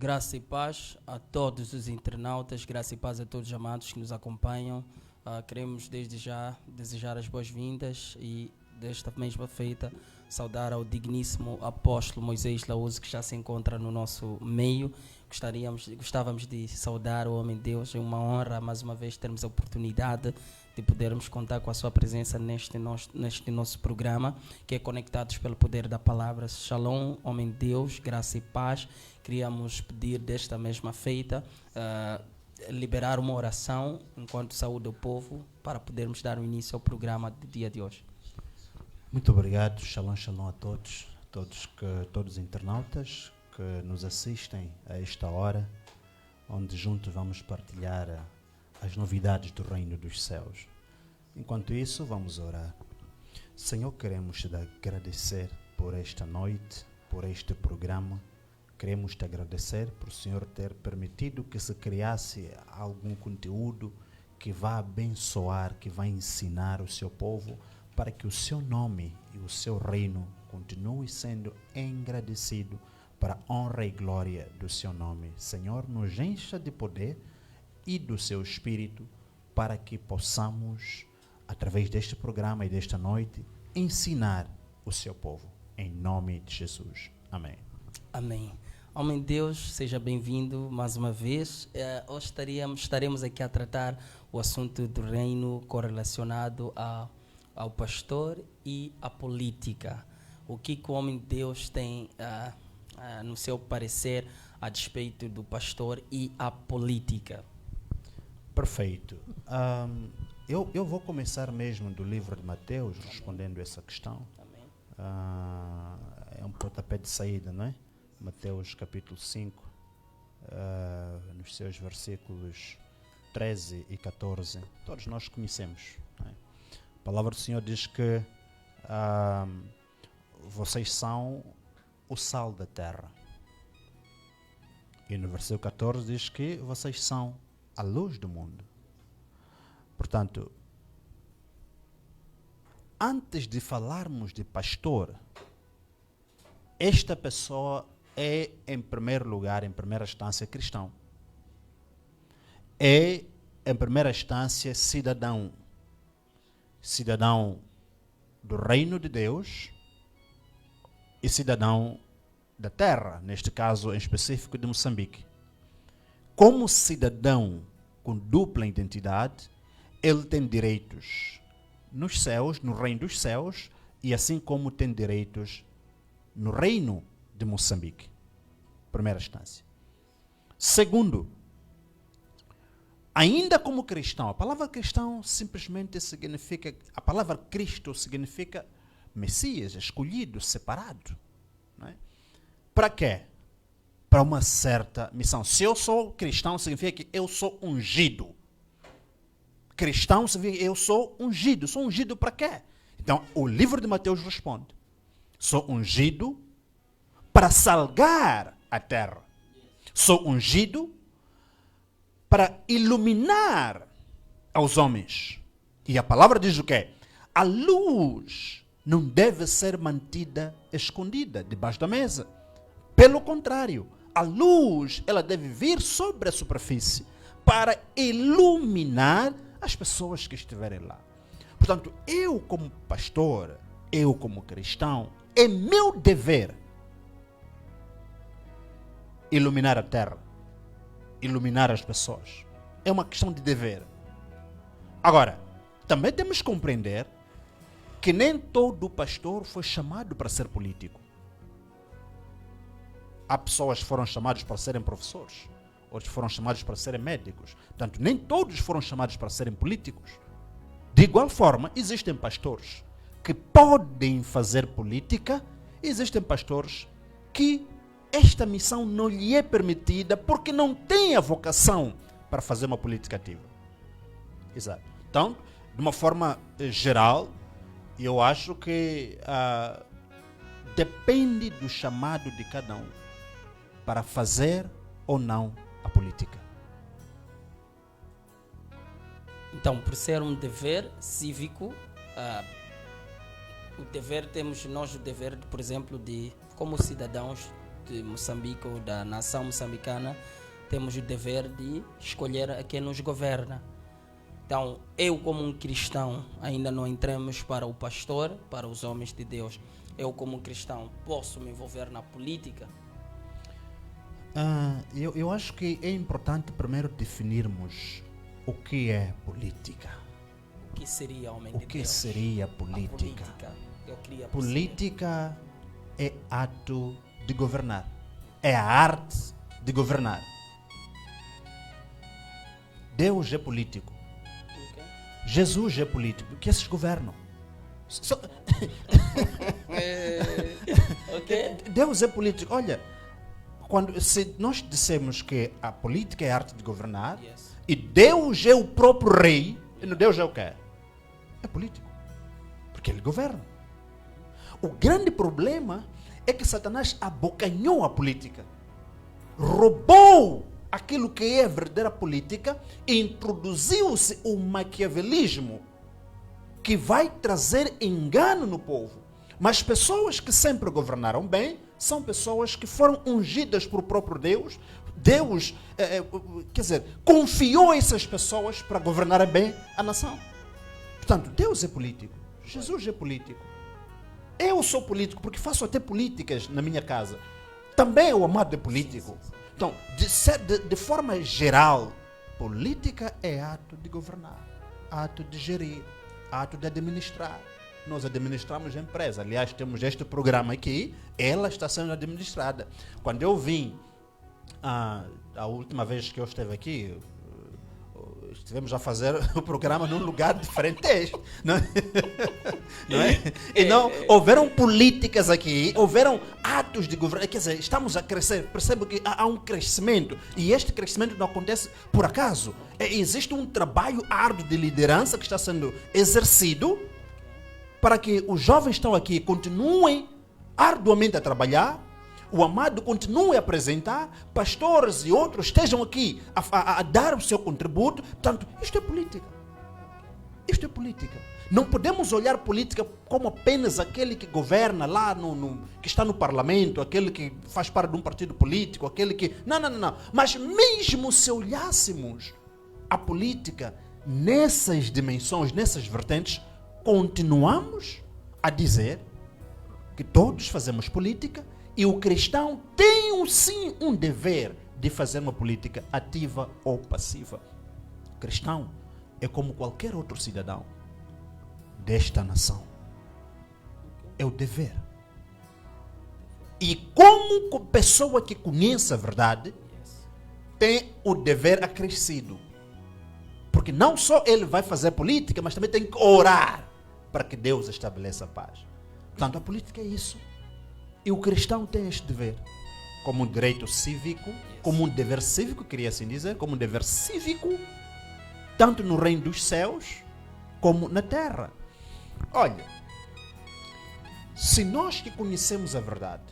Graça e paz a todos os internautas, graça e paz a todos os amados que nos acompanham. Queremos desde já desejar as boas-vindas e desta mesma feita saudar ao digníssimo apóstolo Moisés Laúso, que já se encontra no nosso meio. Gostávamos de saudar o homem de Deus. É uma honra mais uma vez termos a oportunidade de podermos contar com a sua presença neste nosso programa, que é Conectados pelo Poder da Palavra. Shalom, homem de Deus, graça e paz. Queríamos pedir desta mesma feita liberar uma oração enquanto saúde o povo para podermos dar início ao programa do dia de hoje. Muito obrigado, shalom a todos os internautas que nos assistem a esta hora, onde juntos vamos partilhar as novidades do reino dos céus. Enquanto isso, vamos orar. Senhor, queremos te agradecer por esta noite, por este programa. Queremos te agradecer por o Senhor ter permitido que se criasse algum conteúdo que vá abençoar, que vá ensinar o seu povo, para que o seu nome e o seu reino continue sendo engrandecido para a honra e glória do seu nome. Senhor, nos encha de poder e do seu Espírito, para que possamos, através deste programa e desta noite, ensinar o seu povo. Em nome de Jesus. Amém. Amém. Homem de Deus, seja bem-vindo mais uma vez. Hoje estaremos aqui a tratar o assunto do reino correlacionado ao pastor e à política. O que o homem de Deus tem no seu parecer a despeito do pastor e a política? Perfeito. Eu vou começar mesmo do livro de Mateus, respondendo essa questão. Amém. É um pontapé de saída, não é? Mateus capítulo 5, nos seus versículos 13 e 14. Todos nós conhecemos, não é? A palavra do Senhor diz que vocês são o sal da terra. E no versículo 14 diz que vocês são a luz do mundo. Portanto, antes de falarmos de pastor, esta pessoa é, em primeiro lugar, em primeira instância, cristão. É, em primeira instância, cidadão. Cidadão do reino de Deus e cidadão da terra, neste caso em específico de Moçambique. Como cidadão com dupla identidade, ele tem direitos nos céus, no reino dos céus, e assim como tem direitos no reino de Moçambique. Primeira instância. Segundo, ainda como cristão, a palavra cristão simplesmente significa, a palavra Cristo significa Messias, escolhido, separado. Não é? Para quê? Para uma certa missão. Se eu sou cristão, significa que eu sou ungido. Cristão significa que eu sou ungido. Sou ungido para quê? Então, o livro de Mateus responde: sou ungido para salgar a terra. Sou ungido para iluminar aos homens. E a palavra diz o quê? A luz não deve ser mantida escondida debaixo da mesa. Pelo contrário, a luz ela deve vir sobre a superfície para iluminar as pessoas que estiverem lá. Portanto, eu como pastor, eu como cristão, é meu dever iluminar a terra, iluminar as pessoas. É uma questão de dever. Agora, também temos que compreender que nem todo pastor foi chamado para ser político. Há pessoas que foram chamadas para serem professores, outros foram chamados para serem médicos. Portanto, nem todos foram chamados para serem políticos. De igual forma, existem pastores que podem fazer política, e existem pastores que esta missão não lhe é permitida porque não tem a vocação para fazer uma política ativa. Exato. Então, de uma forma geral, eu acho que depende do chamado de cada um para fazer ou não a política. Então, por ser um dever cívico, temos nós o dever, por exemplo, de, como cidadãos, de Moçambique ou da nação moçambicana, temos o dever de escolher a quem nos governa. Então, eu como um cristão, ainda não entramos para o pastor, para os homens de Deus. Eu como um cristão posso me envolver na política? Eu acho que é importante primeiro definirmos o que é política. O que seria homem O de que Deus? seria política? Eu queria Política é ato de governar. É a arte de governar. Deus é político. perceber. Jesus é político. Que esses governam. Só- Ok? Deus é político. Olha, se nós dissemos que a política é a arte de governar Yes. e Deus é o próprio rei, Deus é o quê? É político. Porque ele governa. O grande problema é que Satanás abocanhou a política. Roubou aquilo que é a verdadeira política e introduziu-se o maquiavelismo que vai trazer engano no povo. Mas pessoas que sempre governaram bem são pessoas que foram ungidas por próprio Deus. Deus, quer dizer, confiou essas pessoas para governar bem a nação. Portanto, Deus é político. Jesus é político. Eu sou político porque faço até políticas na minha casa. Também o amado é político. Então, de forma geral, política é ato de governar, ato de gerir, ato de administrar. Nós administramos a empresa. Aliás, temos este programa aqui, ela está sendo administrada. Quando eu vim, a última vez que eu esteve aqui, estivemos a fazer o programa num lugar diferente deste. Não é? Não é? E não, houveram políticas aqui, houveram atos de governo. Quer dizer, estamos a crescer. Percebo que há um crescimento. E este crescimento não acontece por acaso. Existe um trabalho árduo de liderança que está sendo exercido para que os jovens que estão aqui continuem arduamente a trabalhar, o amado continue a apresentar, pastores e outros estejam aqui a dar o seu contributo. Portanto, isto é política. Isto é política. Não podemos olhar política como apenas aquele que governa lá, que está no parlamento, aquele que faz parte de um partido político, aquele que... Não. Mas mesmo se olhássemos a política nessas dimensões, nessas vertentes, continuamos a dizer que todos fazemos política e o cristão tem sim um dever de fazer uma política ativa ou passiva. O cristão é como qualquer outro cidadão desta nação. É o dever. E como pessoa que conhece a verdade, tem o dever acrescido. Porque não só ele vai fazer política, mas também tem que orar para que Deus estabeleça a paz. Portanto, a política é isso. E o cristão tem este dever. Como um direito cívico, como um dever cívico, queria assim dizer, como um dever cívico, tanto no reino dos céus, como na terra. Olha, se nós que conhecemos a verdade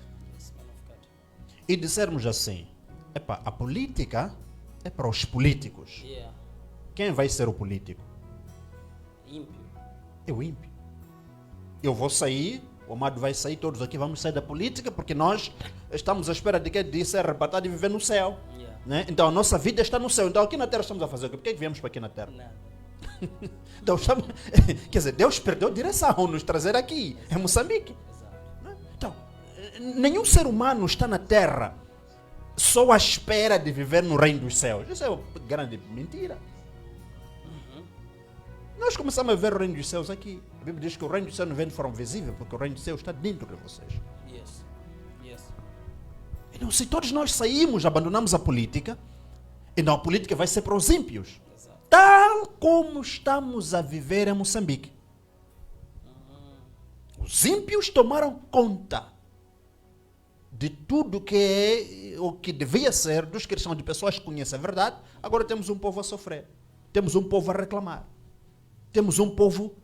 e dissermos assim, a política é para os políticos. Yeah. Quem vai ser o político? Ímpio. É o ímpio. Eu vou sair, o amado vai sair, todos aqui vamos sair da política, porque nós estamos à espera de ser arrebatado e viver no céu. Yeah. Né? Então a nossa vida está no céu. Então aqui na terra estamos a fazer o quê? Por que viemos para aqui na terra? Nada. Então, quer dizer, Deus perdeu direção ao nos trazer aqui, em Moçambique. Exato. Né? Então, nenhum ser humano está na terra só à espera de viver no reino dos céus. Isso é uma grande mentira. Nós começamos a ver o reino dos céus aqui. A Bíblia diz que o reino dos céus não vem de forma visível, porque o reino dos céus está dentro de vocês. Yes. Então, se todos nós saímos, abandonamos a política, então a política vai ser para os ímpios. Exato. Tal como estamos a viver em Moçambique. Os ímpios tomaram conta de tudo que é o que devia ser dos cristãos, de pessoas que conhecem a verdade. Agora temos um povo a sofrer. Temos um povo a reclamar. Temos um povo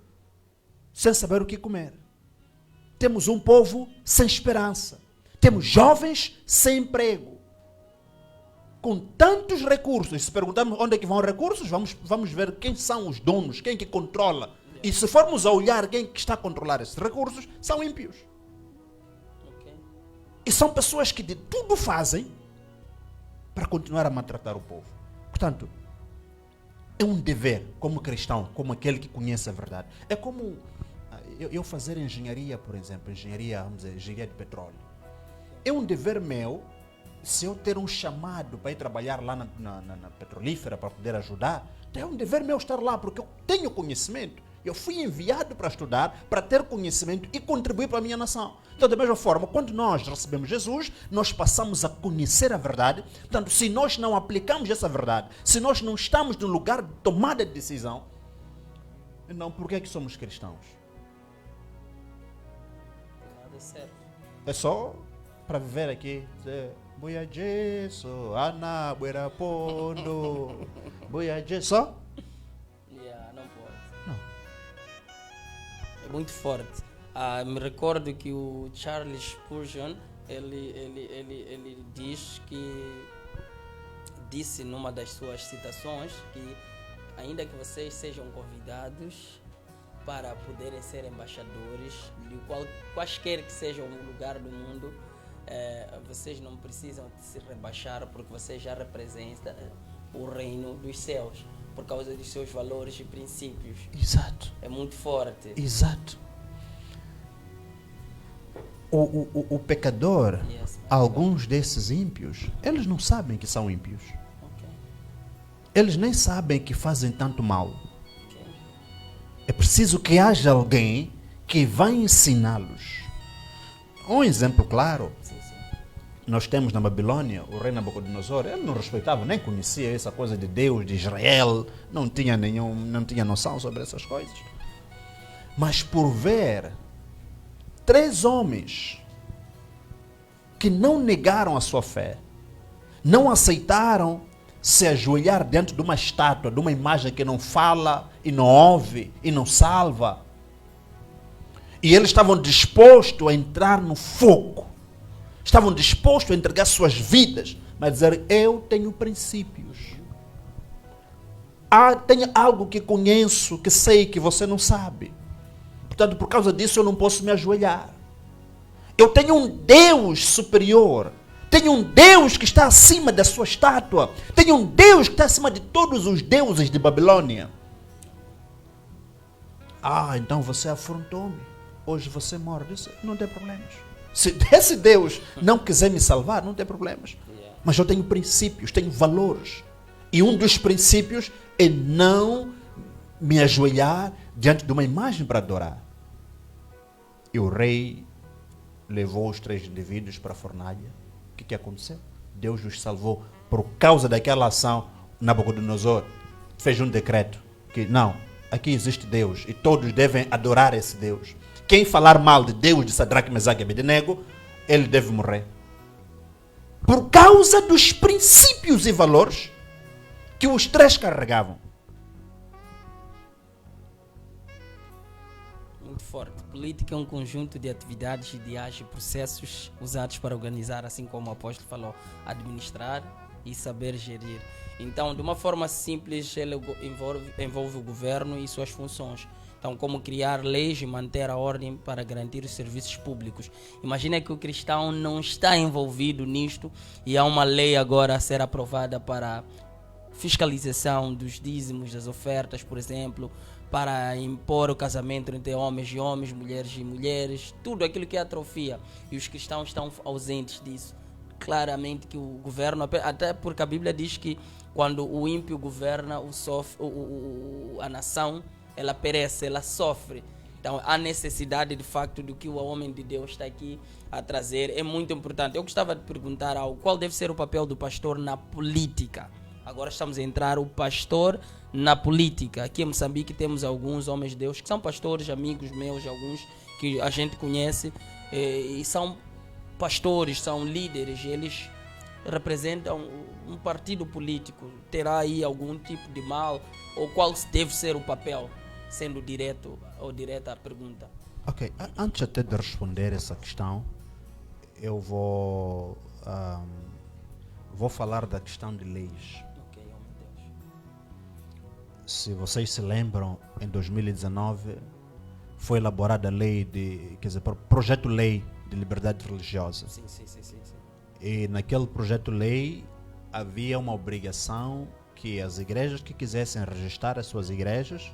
sem saber o que comer. Temos um povo sem esperança. Temos jovens sem emprego. Com tantos recursos. Se perguntarmos onde é que vão os recursos, vamos ver quem são os donos, quem que controla. E se formos a olhar quem que está a controlar esses recursos, são ímpios. Ok. E E são pessoas que de tudo fazem para continuar a maltratar o povo. Portanto, é um dever, como cristão, como aquele que conhece a verdade. É como eu fazer engenharia, por exemplo, engenharia, vamos dizer, engenharia de petróleo. É um dever meu, se eu ter um chamado para ir trabalhar lá na petrolífera para poder ajudar, então é um dever meu estar lá, porque eu tenho conhecimento. Eu fui enviado para estudar, para ter conhecimento e contribuir para a minha nação. Então, da mesma forma, quando nós recebemos Jesus, nós passamos a conhecer a verdade. Portanto, se nós não aplicamos essa verdade, se nós não estamos no lugar de tomada de decisão, então por que é que somos cristãos? Nada certo. É só para viver aqui, dizer, boia Jesus, Ana, boia pondo, boia Jesus, só? Não pode. Não. É muito forte. Me recordo que o Charles Spurgeon, ele disse numa das suas citações que ainda que vocês sejam convidados para poderem ser embaixadores de quaisquer que sejam o lugar do mundo, vocês não precisam se rebaixar porque vocês já representam o reino dos céus por causa dos seus valores e princípios. Exato. É muito forte. Exato. O pecador, alguns desses ímpios, eles não sabem que são ímpios. Okay. Eles nem sabem que fazem tanto mal. É preciso que haja alguém que vai ensiná-los. Um exemplo claro, Sim. nós temos na Babilônia, o rei Nabucodonosor, ele não respeitava, nem conhecia essa coisa de Deus, de Israel, não tinha noção sobre essas coisas. Mas por ver 3 homens que não negaram a sua fé, não aceitaram se ajoelhar diante de uma estátua, de uma imagem que não fala e não ouve e não salva. E eles estavam dispostos a entrar no fogo. Estavam dispostos a entregar suas vidas, mas dizer, eu tenho princípios. Tenho algo que conheço, que sei que você não sabe. Portanto, por causa disso eu não posso me ajoelhar. Eu tenho um Deus superior. Tenho um Deus que está acima da sua estátua. Tenho um Deus que está acima de todos os deuses de Babilônia. Então você afrontou-me. Hoje você morre. Disse, não tem problemas. Se esse Deus não quiser me salvar, não tem problemas. Mas eu tenho princípios, tenho valores. E um dos princípios é não me ajoelhar diante de uma imagem para adorar. E o rei levou os 3 indivíduos para a fornalha. O que aconteceu? Deus os salvou. Por causa daquela ação, Nabucodonosor fez um decreto que não, aqui existe Deus e todos devem adorar esse Deus. Quem falar mal de Deus de Sadraque, Mesaque e Abednego, ele deve morrer. Por causa dos princípios e valores que os 3 carregavam. Muito forte. Política é um conjunto de atividades, ideais e processos usados para organizar, assim como o apóstolo falou, administrar e saber gerir. Então, de uma forma simples, ele envolve o governo e suas funções. Então, como criar leis e manter a ordem para garantir os serviços públicos. Imagina que o cristão não está envolvido nisto e há uma lei agora a ser aprovada para fiscalização dos dízimos, das ofertas, por exemplo, para impor o casamento entre homens e homens, mulheres e mulheres, tudo aquilo que é atrofia. E os cristãos estão ausentes disso. Claramente que o governo, até porque a Bíblia diz que quando o ímpio governa, a nação, ela perece, ela sofre. Então, a necessidade, de facto, do que o homem de Deus está aqui a trazer é muito importante. Eu gostava de perguntar algo. Qual deve ser o papel do pastor na política? Agora estamos a entrar o pastor na política. Aqui em Moçambique temos alguns homens de Deus que são pastores, amigos meus, alguns que a gente conhece, e são pastores, são líderes, eles representam um partido político. Terá aí algum tipo de mal? Ou qual deve ser o papel? Sendo direto ou direta a pergunta. Ok, antes até de responder essa questão, eu vou falar da questão de leis. Ok, oh meu Deus. Se vocês se lembram, em 2019 foi elaborada a lei projeto-lei de liberdade religiosa. Sim, sim, sim, sim, sim. E naquele projeto de lei havia uma obrigação que as igrejas que quisessem registrar as suas igrejas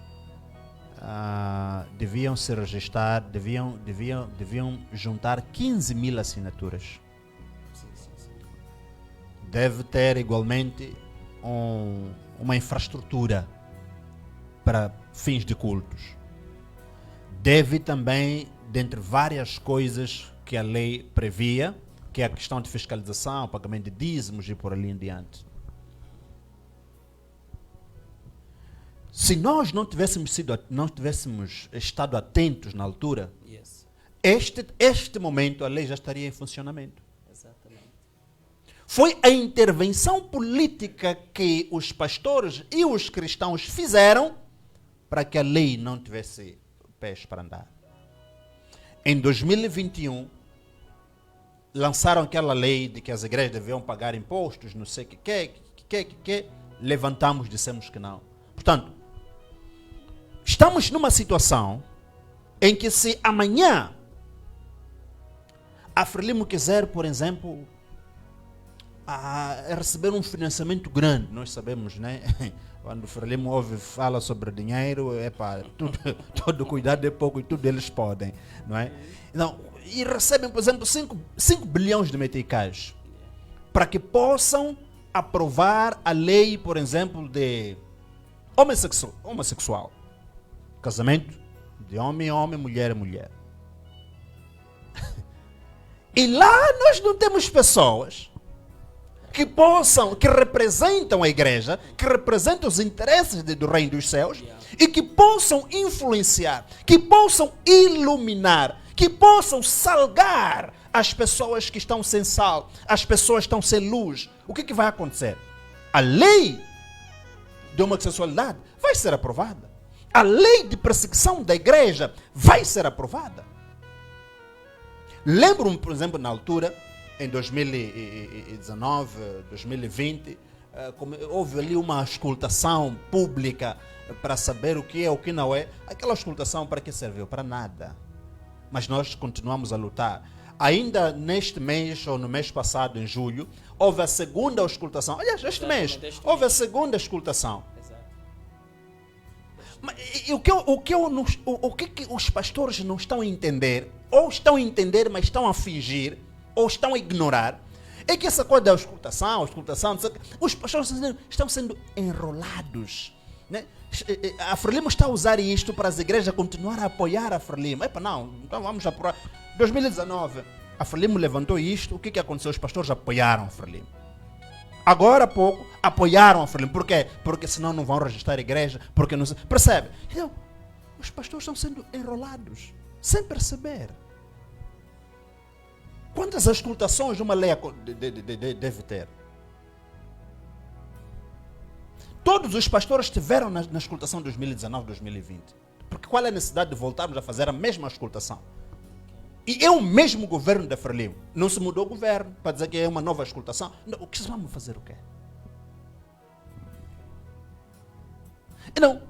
deviam se registrar, deviam juntar 15 mil assinaturas. Sim, sim, sim. Deve ter igualmente uma infraestrutura para fins de cultos. Deve também, dentre várias coisas que a lei previa, que é a questão de fiscalização, pagamento de dízimos e por ali em diante. Se nós não tivéssemos estado atentos na altura, Yes. este momento a lei já estaria em funcionamento. Exatamente. Foi a intervenção política que os pastores e os cristãos fizeram para que a lei não tivesse pés para andar. Em 2021, lançaram aquela lei de que as igrejas deviam pagar impostos, não sei o que, levantamos, dissemos que não. Portanto, estamos numa situação em que se amanhã a Frelimo quiser, por exemplo, receber um financiamento grande, nós sabemos, né? Quando o Frelimo fala sobre dinheiro, todo cuidado é pouco e tudo eles podem, não é? Então, e recebem, por exemplo, 5 bilhões de meticais para que possam aprovar a lei, por exemplo, de homossexual. Casamento de homem a homem, mulher a mulher. E lá nós não temos pessoas que representam a igreja, que representam os interesses do reino dos céus e que possam influenciar, que possam iluminar, que possam salgar as pessoas que estão sem sal, as pessoas que estão sem luz. O que vai acontecer? A lei de homossexualidade vai ser aprovada. A lei de perseguição da igreja vai ser aprovada. Lembro-me, por exemplo, na altura, em 2019, 2020, houve ali uma auscultação pública para saber o que é, o que não é. Aquela auscultação para que serviu? Para nada. Mas nós continuamos a lutar. Ainda neste mês, ou no mês passado, em julho, houve a segunda auscultação. Aliás, este mês, houve a segunda auscultação. O que os pastores não estão a entender, ou estão a entender, mas estão a fingir, ou estão a ignorar, é que essa coisa da auscultação, os pastores estão sendo enrolados. Né? A Frelimo está a usar isto para as igrejas continuar a apoiar a Frelimo. Não, então vamos apoiar. 2019, a Frelimo levantou isto, o que aconteceu? Os pastores apoiaram a Frelimo. Agora há pouco, apoiaram a Frelimo. Por quê? Porque senão não vão registrar a igreja, porque não... Percebe? Então, os pastores estão sendo enrolados, sem perceber. Quantas auscultações uma lei deve ter? Todos os pastores estiveram na auscultação de 2019, 2020. Porque qual é a necessidade de voltarmos a fazer a mesma auscultação? E é o mesmo governo da Frelimo. Não se mudou o governo para dizer que é uma nova auscultação. Não, o que vamos fazer o quê? Não.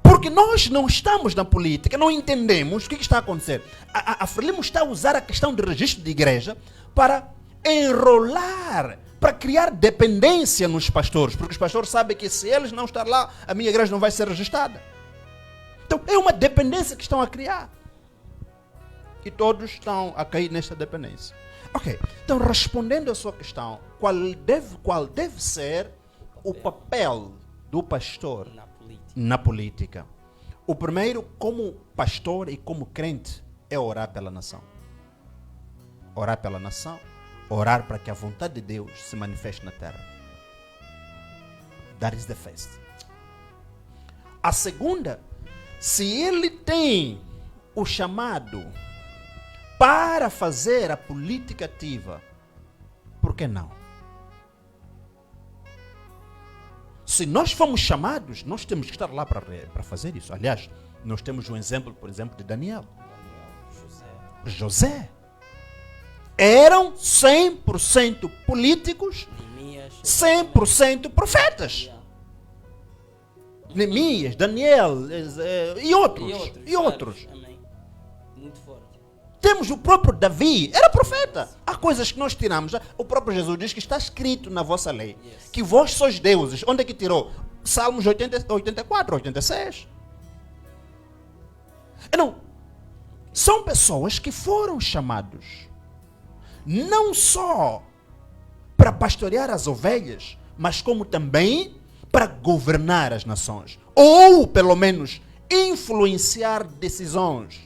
Porque nós não estamos na política, não entendemos o que está a acontecer. A Frelimo está a usar a questão de registro de igreja para enrolar, para criar dependência nos pastores. Porque os pastores sabem que se eles não estarem lá, a minha igreja não vai ser registrada. Então é uma dependência que estão a criar. E todos estão a cair nesta dependência. Ok, então respondendo à sua questão, qual deve ser o papel do pastor na política? O primeiro, como pastor e como crente, é orar pela nação. Orar pela nação, orar para que a vontade de Deus se manifeste na terra. That is the first. A segunda, se ele tem o chamado para fazer a política ativa, por que não? Se nós fomos chamados, nós temos que estar lá para fazer isso. Aliás, nós temos um exemplo, por exemplo, de Daniel. José. Eram 100% políticos, 100% profetas. Neemias, Daniel e outros. Muito forte. Temos o próprio Davi, era profeta. Há coisas que nós tiramos. O próprio Jesus diz que está escrito na vossa lei, que vós sois deuses. Onde é que tirou? Salmos 84, 86. Não, são pessoas que foram chamados não só para pastorear as ovelhas, mas como também para governar as nações. Ou, pelo menos, influenciar decisões.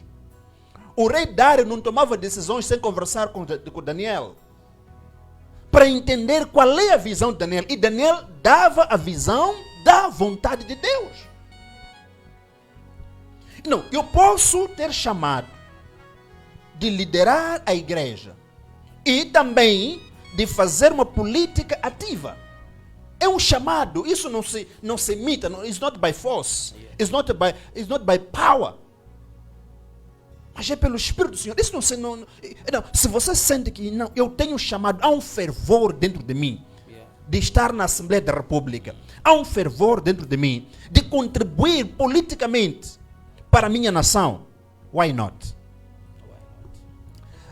O rei Dário não tomava decisões sem conversar com Daniel, para entender qual é a visão de Daniel. E Daniel dava a visão da vontade de Deus. Não, eu posso ter chamado de liderar a igreja e também de fazer uma política ativa. É um chamado. Isso não se imita. It's not by force. It's not by power. Mas é pelo Espírito do Senhor. Isso não. Se você sente que não, eu tenho chamado, há um fervor dentro de mim de estar na Assembleia da República. Há um fervor dentro de mim de contribuir politicamente para a minha nação. Why not?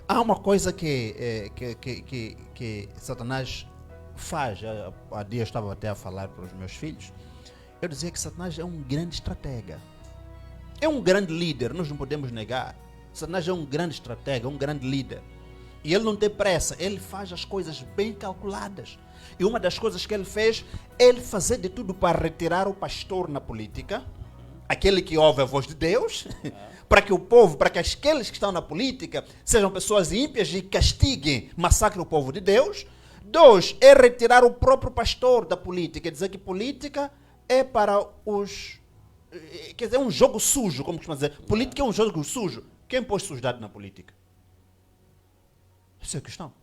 Há uma coisa que Satanás faz. Há dias eu estava até a falar para os meus filhos. Eu dizia que Satanás é um grande estratega. É um grande líder, nós não podemos negar. Satanás é um grande estratega, um grande líder. E ele não tem pressa, ele faz as coisas bem calculadas. E uma das coisas que ele fez, ele fazer de tudo para retirar o pastor na política, aquele que ouve a voz de Deus, para que o povo, para que aqueles que estão na política sejam pessoas ímpias e castiguem, massacrem o povo de Deus. 2, é retirar o próprio pastor da política, dizer que política é para os... Quer dizer, é um jogo sujo, como costuma dizer. Política é um jogo sujo. Quem pôs sujidade na política? Essa é a questão.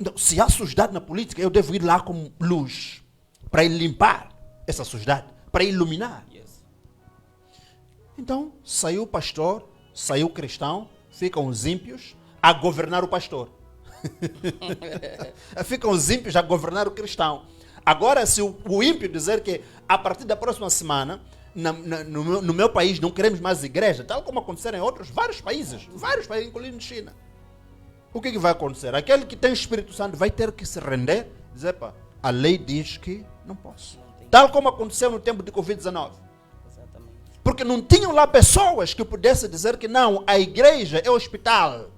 Então, se há sujidade na política, eu devo ir lá com luz para ir limpar essa sujidade, para iluminar. Então, saiu o pastor, saiu o cristão, ficam os ímpios a governar o pastor. Ficam os ímpios a governar o cristão. Agora, se o ímpio dizer que a partir da próxima semana, no meu país, não queremos mais igreja, tal como aconteceu em vários países, incluindo China. O que vai acontecer? Aquele que tem o Espírito Santo vai ter que se render, dizer, pá, a lei diz que não posso. Tal como aconteceu no tempo de Covid-19. Porque não tinham lá pessoas que pudessem dizer que não, a igreja é o hospital.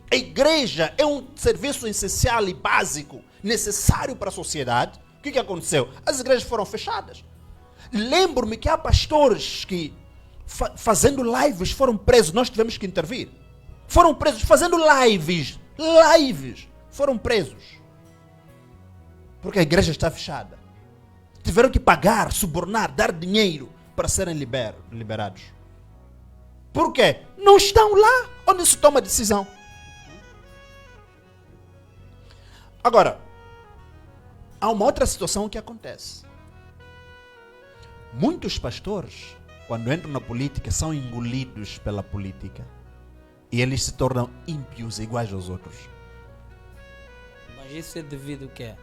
A igreja é um serviço essencial e básico, necessário para a sociedade. O que aconteceu? As igrejas foram fechadas. Lembro-me que há pastores que, fazendo lives, foram presos. Nós tivemos que intervir. Foram presos fazendo lives. Foram presos. Porque a igreja está fechada. Tiveram que pagar, subornar, dar dinheiro para serem liberados. Por quê? Não estão lá onde se toma decisão. Agora, há uma outra situação que acontece. Muitos pastores, quando entram na política, são engolidos pela política. E eles se tornam ímpios iguais aos outros. Mas isso é devido ao quê?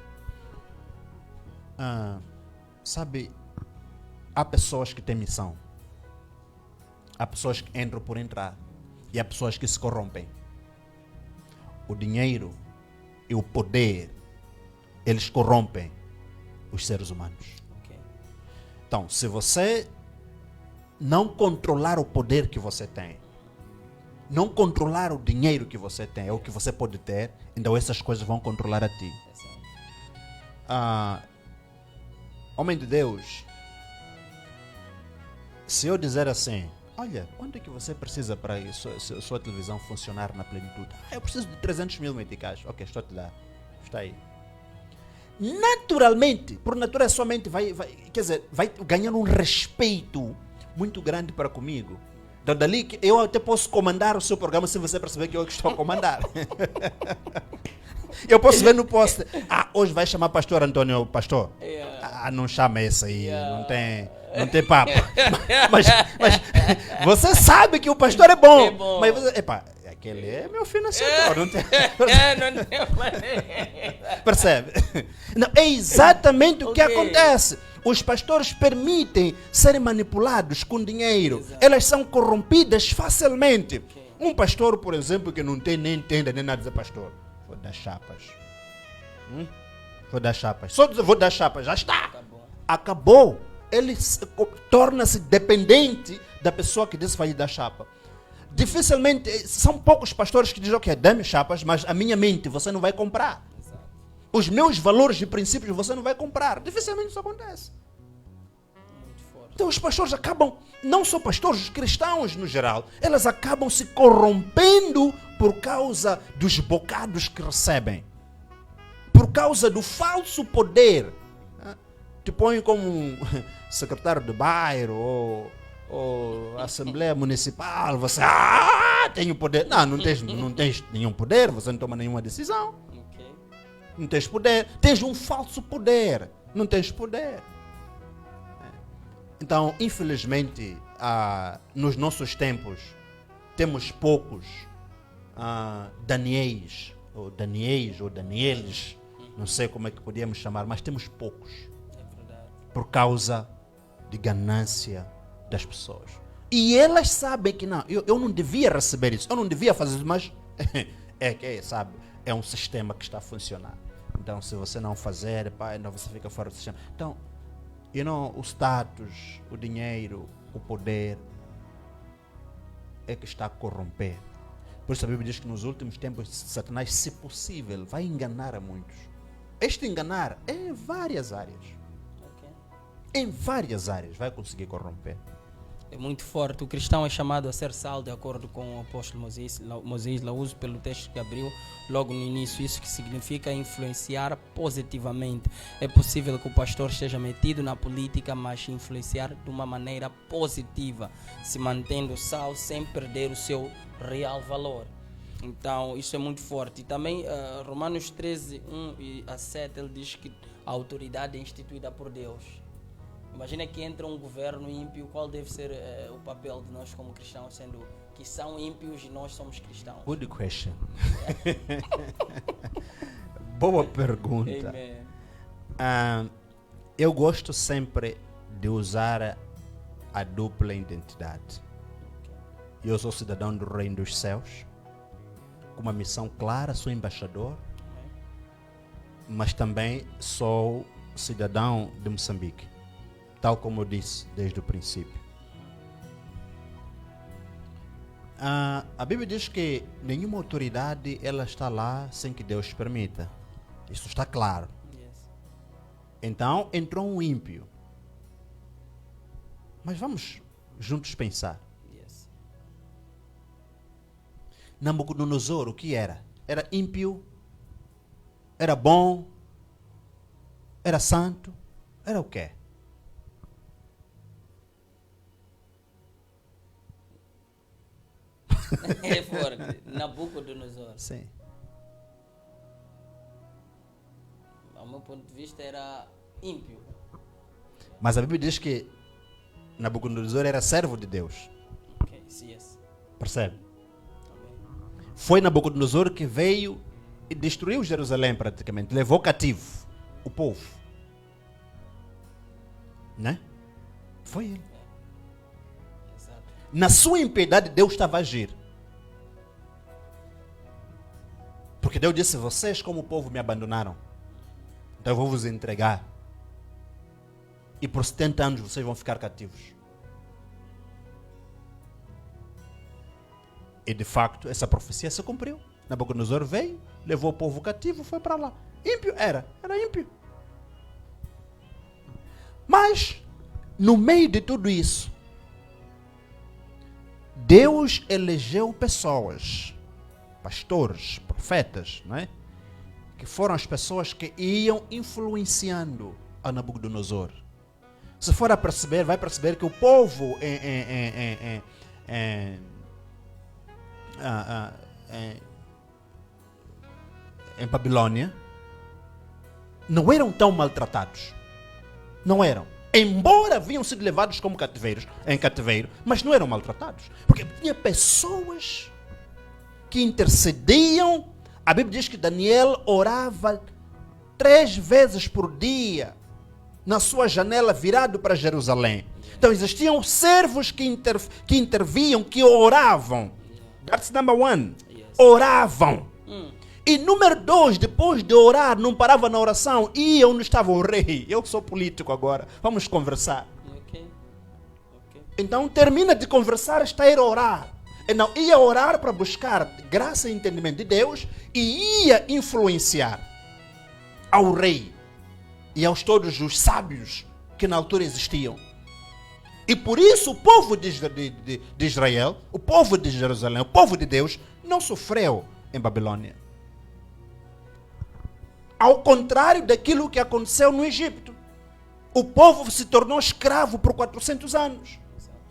Sabe, há pessoas que têm missão. Há pessoas que entram por entrar. E há pessoas que se corrompem. O dinheiro e o poder, eles corrompem os seres humanos. Okay. Então, se você não controlar o poder que você tem, não controlar o dinheiro que você tem, ou que você pode ter, então essas coisas vão controlar a ti. Homem de Deus, se eu dizer assim, olha, quanto é que você precisa para a sua televisão funcionar na plenitude? Eu preciso de 300 mil meticais. Ok, estou a te dar. Está aí. Naturalmente, por natureza, sua mente vai ganhando um respeito muito grande para comigo. Então, dali que eu até posso comandar o seu programa se você perceber que eu estou a comandar. Eu posso ver no post. Hoje vai chamar pastor Antônio, pastor. Não chama esse aí, não tem papo. Mas você sabe que o pastor é bom. Mas você, aquele é meu financiador. Não tem... Percebe? Não, é exatamente o que acontece. Os pastores permitem serem manipulados com dinheiro. Elas são corrompidas facilmente. Um pastor, por exemplo, que não tem nem tenda, nem nada, dizer pastor, vou dar chapas. Vou dar chapas. Só dizer vou dar chapas, já está. Acabou. Ele torna-se dependente da pessoa que disse vai lhe dar chapa. Dificilmente, são poucos pastores que dizem, ok, dê-me chapas, mas a minha mente você não vai comprar. Exato. Os meus valores e princípios você não vai comprar. Dificilmente isso acontece. Muito forte. Então os pastores acabam, não só pastores, os cristãos no geral, elas acabam se corrompendo por causa dos bocados que recebem. Por causa do falso poder. Te põe como um secretário de bairro ou Assembleia Municipal, você tem o poder. Não tens nenhum poder, você não toma nenhuma decisão. Okay. Não tens poder, tens um falso poder, não tens poder. Então, infelizmente, nos nossos tempos, temos poucos Danieis, ou Danieles, não sei como é que podíamos chamar, mas temos poucos. Por causa de ganância das pessoas. E elas sabem que não, eu não devia receber isso, eu não devia fazer isso, mas sabe, é um sistema que está a funcionar. Então, se você não fazer, então você fica fora do sistema. Então, o status, o dinheiro, o poder é que está a corromper. Por isso a Bíblia diz que nos últimos tempos Satanás, se possível, vai enganar a muitos. Este enganar é em várias áreas. Em várias áreas vai conseguir corromper. É muito forte. O cristão é chamado a ser sal, de acordo com o apóstolo Moisés lá uso pelo texto que abriu logo no início. Isso que significa influenciar positivamente. É possível que o pastor esteja metido na política, mas influenciar de uma maneira positiva, se mantendo sal sem perder o seu real valor. Então, isso é muito forte. E também, Romanos 13, 1-7, ele diz que a autoridade é instituída por Deus. Imagina que entra um governo ímpio, qual deve ser o papel de nós como cristãos, sendo que são ímpios e nós somos cristãos? Good question. Boa pergunta. Eu gosto sempre de usar a dupla identidade. Eu sou cidadão do Reino dos Céus, com uma missão clara, sou embaixador, mas também sou cidadão de Moçambique. Tal como eu disse desde o princípio. A Bíblia diz que nenhuma autoridade ela está lá sem que Deus permita. Isso está claro. Yes. Então entrou um ímpio. Mas vamos juntos pensar. Yes. Nabucodonosor, o que era? Era ímpio? Era bom? Era santo? Era o quê? É forte. Nabucodonosor. Sim. Ao meu ponto de vista era ímpio. Mas a Bíblia diz que Nabucodonosor era servo de Deus. Ok, yes. Percebe? Amém. Foi Nabucodonosor que veio e destruiu Jerusalém praticamente. Levou cativo o povo. Né? Foi ele. Exato. Na sua impiedade, Deus estava a agir. Porque Deus disse, vocês como povo me abandonaram. Então eu vou vos entregar. E por 70 anos vocês vão ficar cativos. E de facto, essa profecia se cumpriu. Nabucodonosor veio, levou o povo cativo, foi para lá. Ímpio era ímpio. Mas, no meio de tudo isso, Deus elegeu pessoas, pastores, profetas, não é? Que foram as pessoas que iam influenciando a Nabucodonosor. Se for a perceber, vai perceber que o povo em Babilônia não eram tão maltratados. Não eram. Embora haviam sido levados como em cativeiro, mas não eram maltratados. Porque tinha pessoas que intercediam. A Bíblia diz que Daniel orava 3 vezes por dia na sua janela virado para Jerusalém. Então existiam servos que interviam, que oravam. That's number one. Yes. Oravam. E número 2, depois de orar, não parava na oração. E onde estava o rei? Eu que sou político agora. Vamos conversar. Ok. Então termina de conversar, está a ir orar. E não ia orar para buscar graça e entendimento de Deus e ia influenciar ao rei e aos todos os sábios que na altura existiam. E por isso o povo de Israel, o povo de Jerusalém, o povo de Deus, não sofreu em Babilônia. Ao contrário daquilo que aconteceu no Egito. O povo se tornou escravo por 400 anos.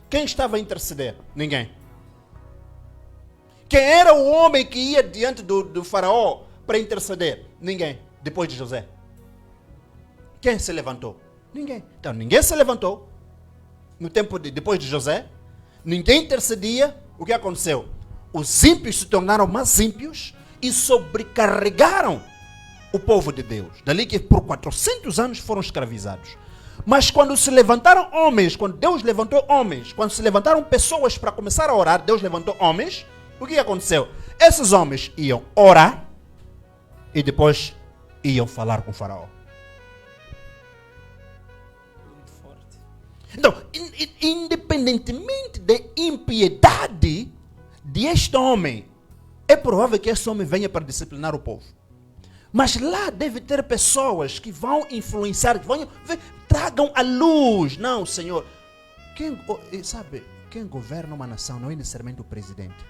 Quem estava a interceder? Ninguém. Quem era o homem que ia diante do faraó para interceder? Ninguém. Depois de José. Quem se levantou? Ninguém. Então ninguém se levantou. No tempo depois de José. Ninguém intercedia. O que aconteceu? Os ímpios se tornaram mais ímpios e sobrecarregaram o povo de Deus. Dali que por 400 anos foram escravizados. Mas quando se levantaram homens, quando Deus levantou homens, quando se levantaram pessoas para começar a orar, Deus levantou homens, o que aconteceu? Esses homens iam orar e depois iam falar com o faraó. Muito forte. Então, independentemente da impiedade deste homem, é provável que esse homem venha para disciplinar o povo. Mas lá deve ter pessoas que vão influenciar, que vão tragam a luz. Não, Senhor. Quem governa uma nação não é necessariamente o presidente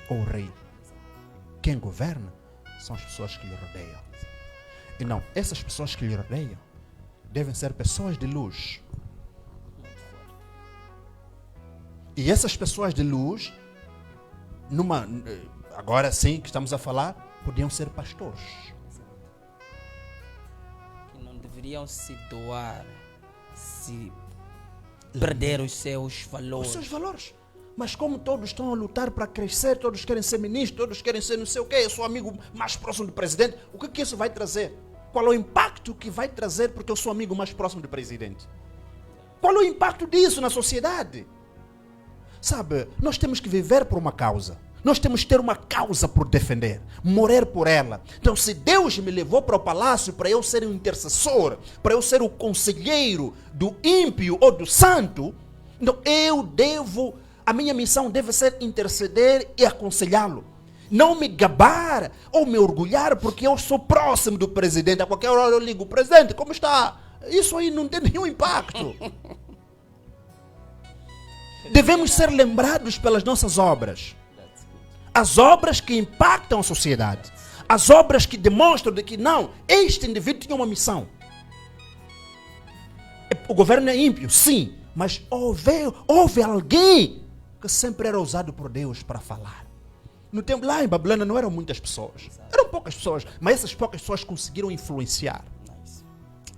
ou o rei. Quem governa são as pessoas que lhe rodeiam. E não, essas pessoas que lhe rodeiam devem ser pessoas de luz. E essas pessoas de luz, agora sim que estamos a falar, podiam ser pastores. Que não deveriam se doar, se perder os seus valores. Os seus valores. Mas como todos estão a lutar para crescer, todos querem ser ministros, todos querem ser não sei o quê, eu sou amigo mais próximo do presidente, o que isso vai trazer? Qual é o impacto que vai trazer porque eu sou amigo mais próximo do presidente? Qual é o impacto disso na sociedade? Sabe, nós temos que viver por uma causa. Nós temos que ter uma causa por defender, morrer por ela. Então, se Deus me levou para o palácio para eu ser um intercessor, para eu ser o conselheiro do ímpio ou do santo, então a minha missão deve ser interceder e aconselhá-lo. Não me gabar ou me orgulhar porque eu sou próximo do presidente. A qualquer hora eu ligo, presidente, como está? Isso aí não tem nenhum impacto. Devemos ser lembrados pelas nossas obras. As obras que impactam a sociedade. As obras que demonstram de que não, este indivíduo tinha uma missão. O governo é ímpio, sim, mas houve alguém que sempre era usado por Deus para falar. No tempo lá em Babilônia não eram muitas pessoas. Eram poucas pessoas, mas essas poucas pessoas conseguiram influenciar. Nice.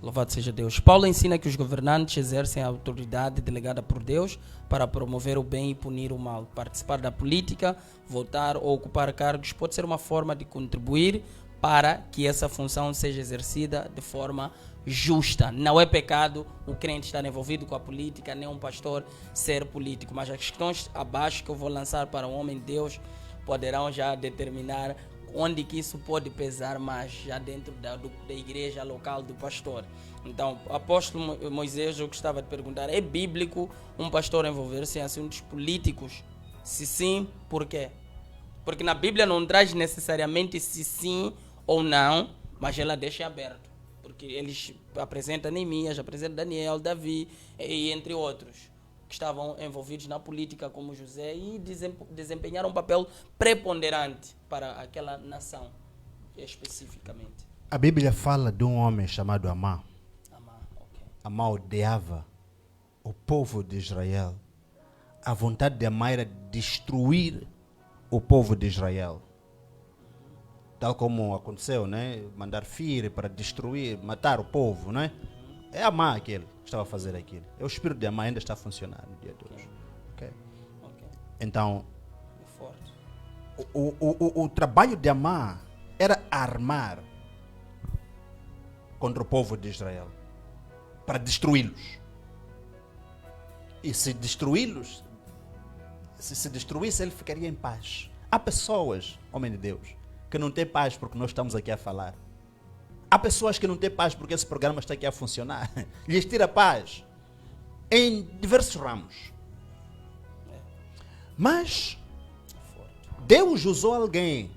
Louvado seja Deus. Paulo ensina que os governantes exercem a autoridade delegada por Deus para promover o bem e punir o mal. Participar da política, votar ou ocupar cargos pode ser uma forma de contribuir para que essa função seja exercida de forma justa. Não é pecado o crente estar envolvido com a política, nem um pastor ser político. Mas as questões abaixo que eu vou lançar para o homem de Deus poderão já determinar onde que isso pode pesar mais, já dentro da igreja local do pastor. Então, apóstolo Moisés, eu gostava de perguntar, é bíblico um pastor envolver-se em assuntos políticos? Se sim, por quê? Porque na Bíblia não traz necessariamente se sim ou não, mas ela deixa aberto. Porque eles apresentam Neemias, apresentam Daniel, Davi, e entre outros, que estavam envolvidos na política como José e desempenharam um papel preponderante para aquela nação, especificamente. A Bíblia fala de um homem chamado Amã. Okay. Amã odiava o povo de Israel. A vontade de Amã era destruir o povo de Israel. Tal como aconteceu, né? Mandar filho para destruir, matar o povo, né? É Amã aquele que estava a fazer aquilo. O espírito de Amã ainda está a funcionar no dia de hoje. Okay. Então, o trabalho de Amã era armar contra o povo de Israel para destruí-los. E se destruí-los, se destruísse, ele ficaria em paz. Há pessoas, homem de Deus, que não têm paz porque nós estamos aqui a falar. Há pessoas que não têm paz porque esse programa está aqui a funcionar. Lhes tira paz em diversos ramos. Mas Deus usou alguém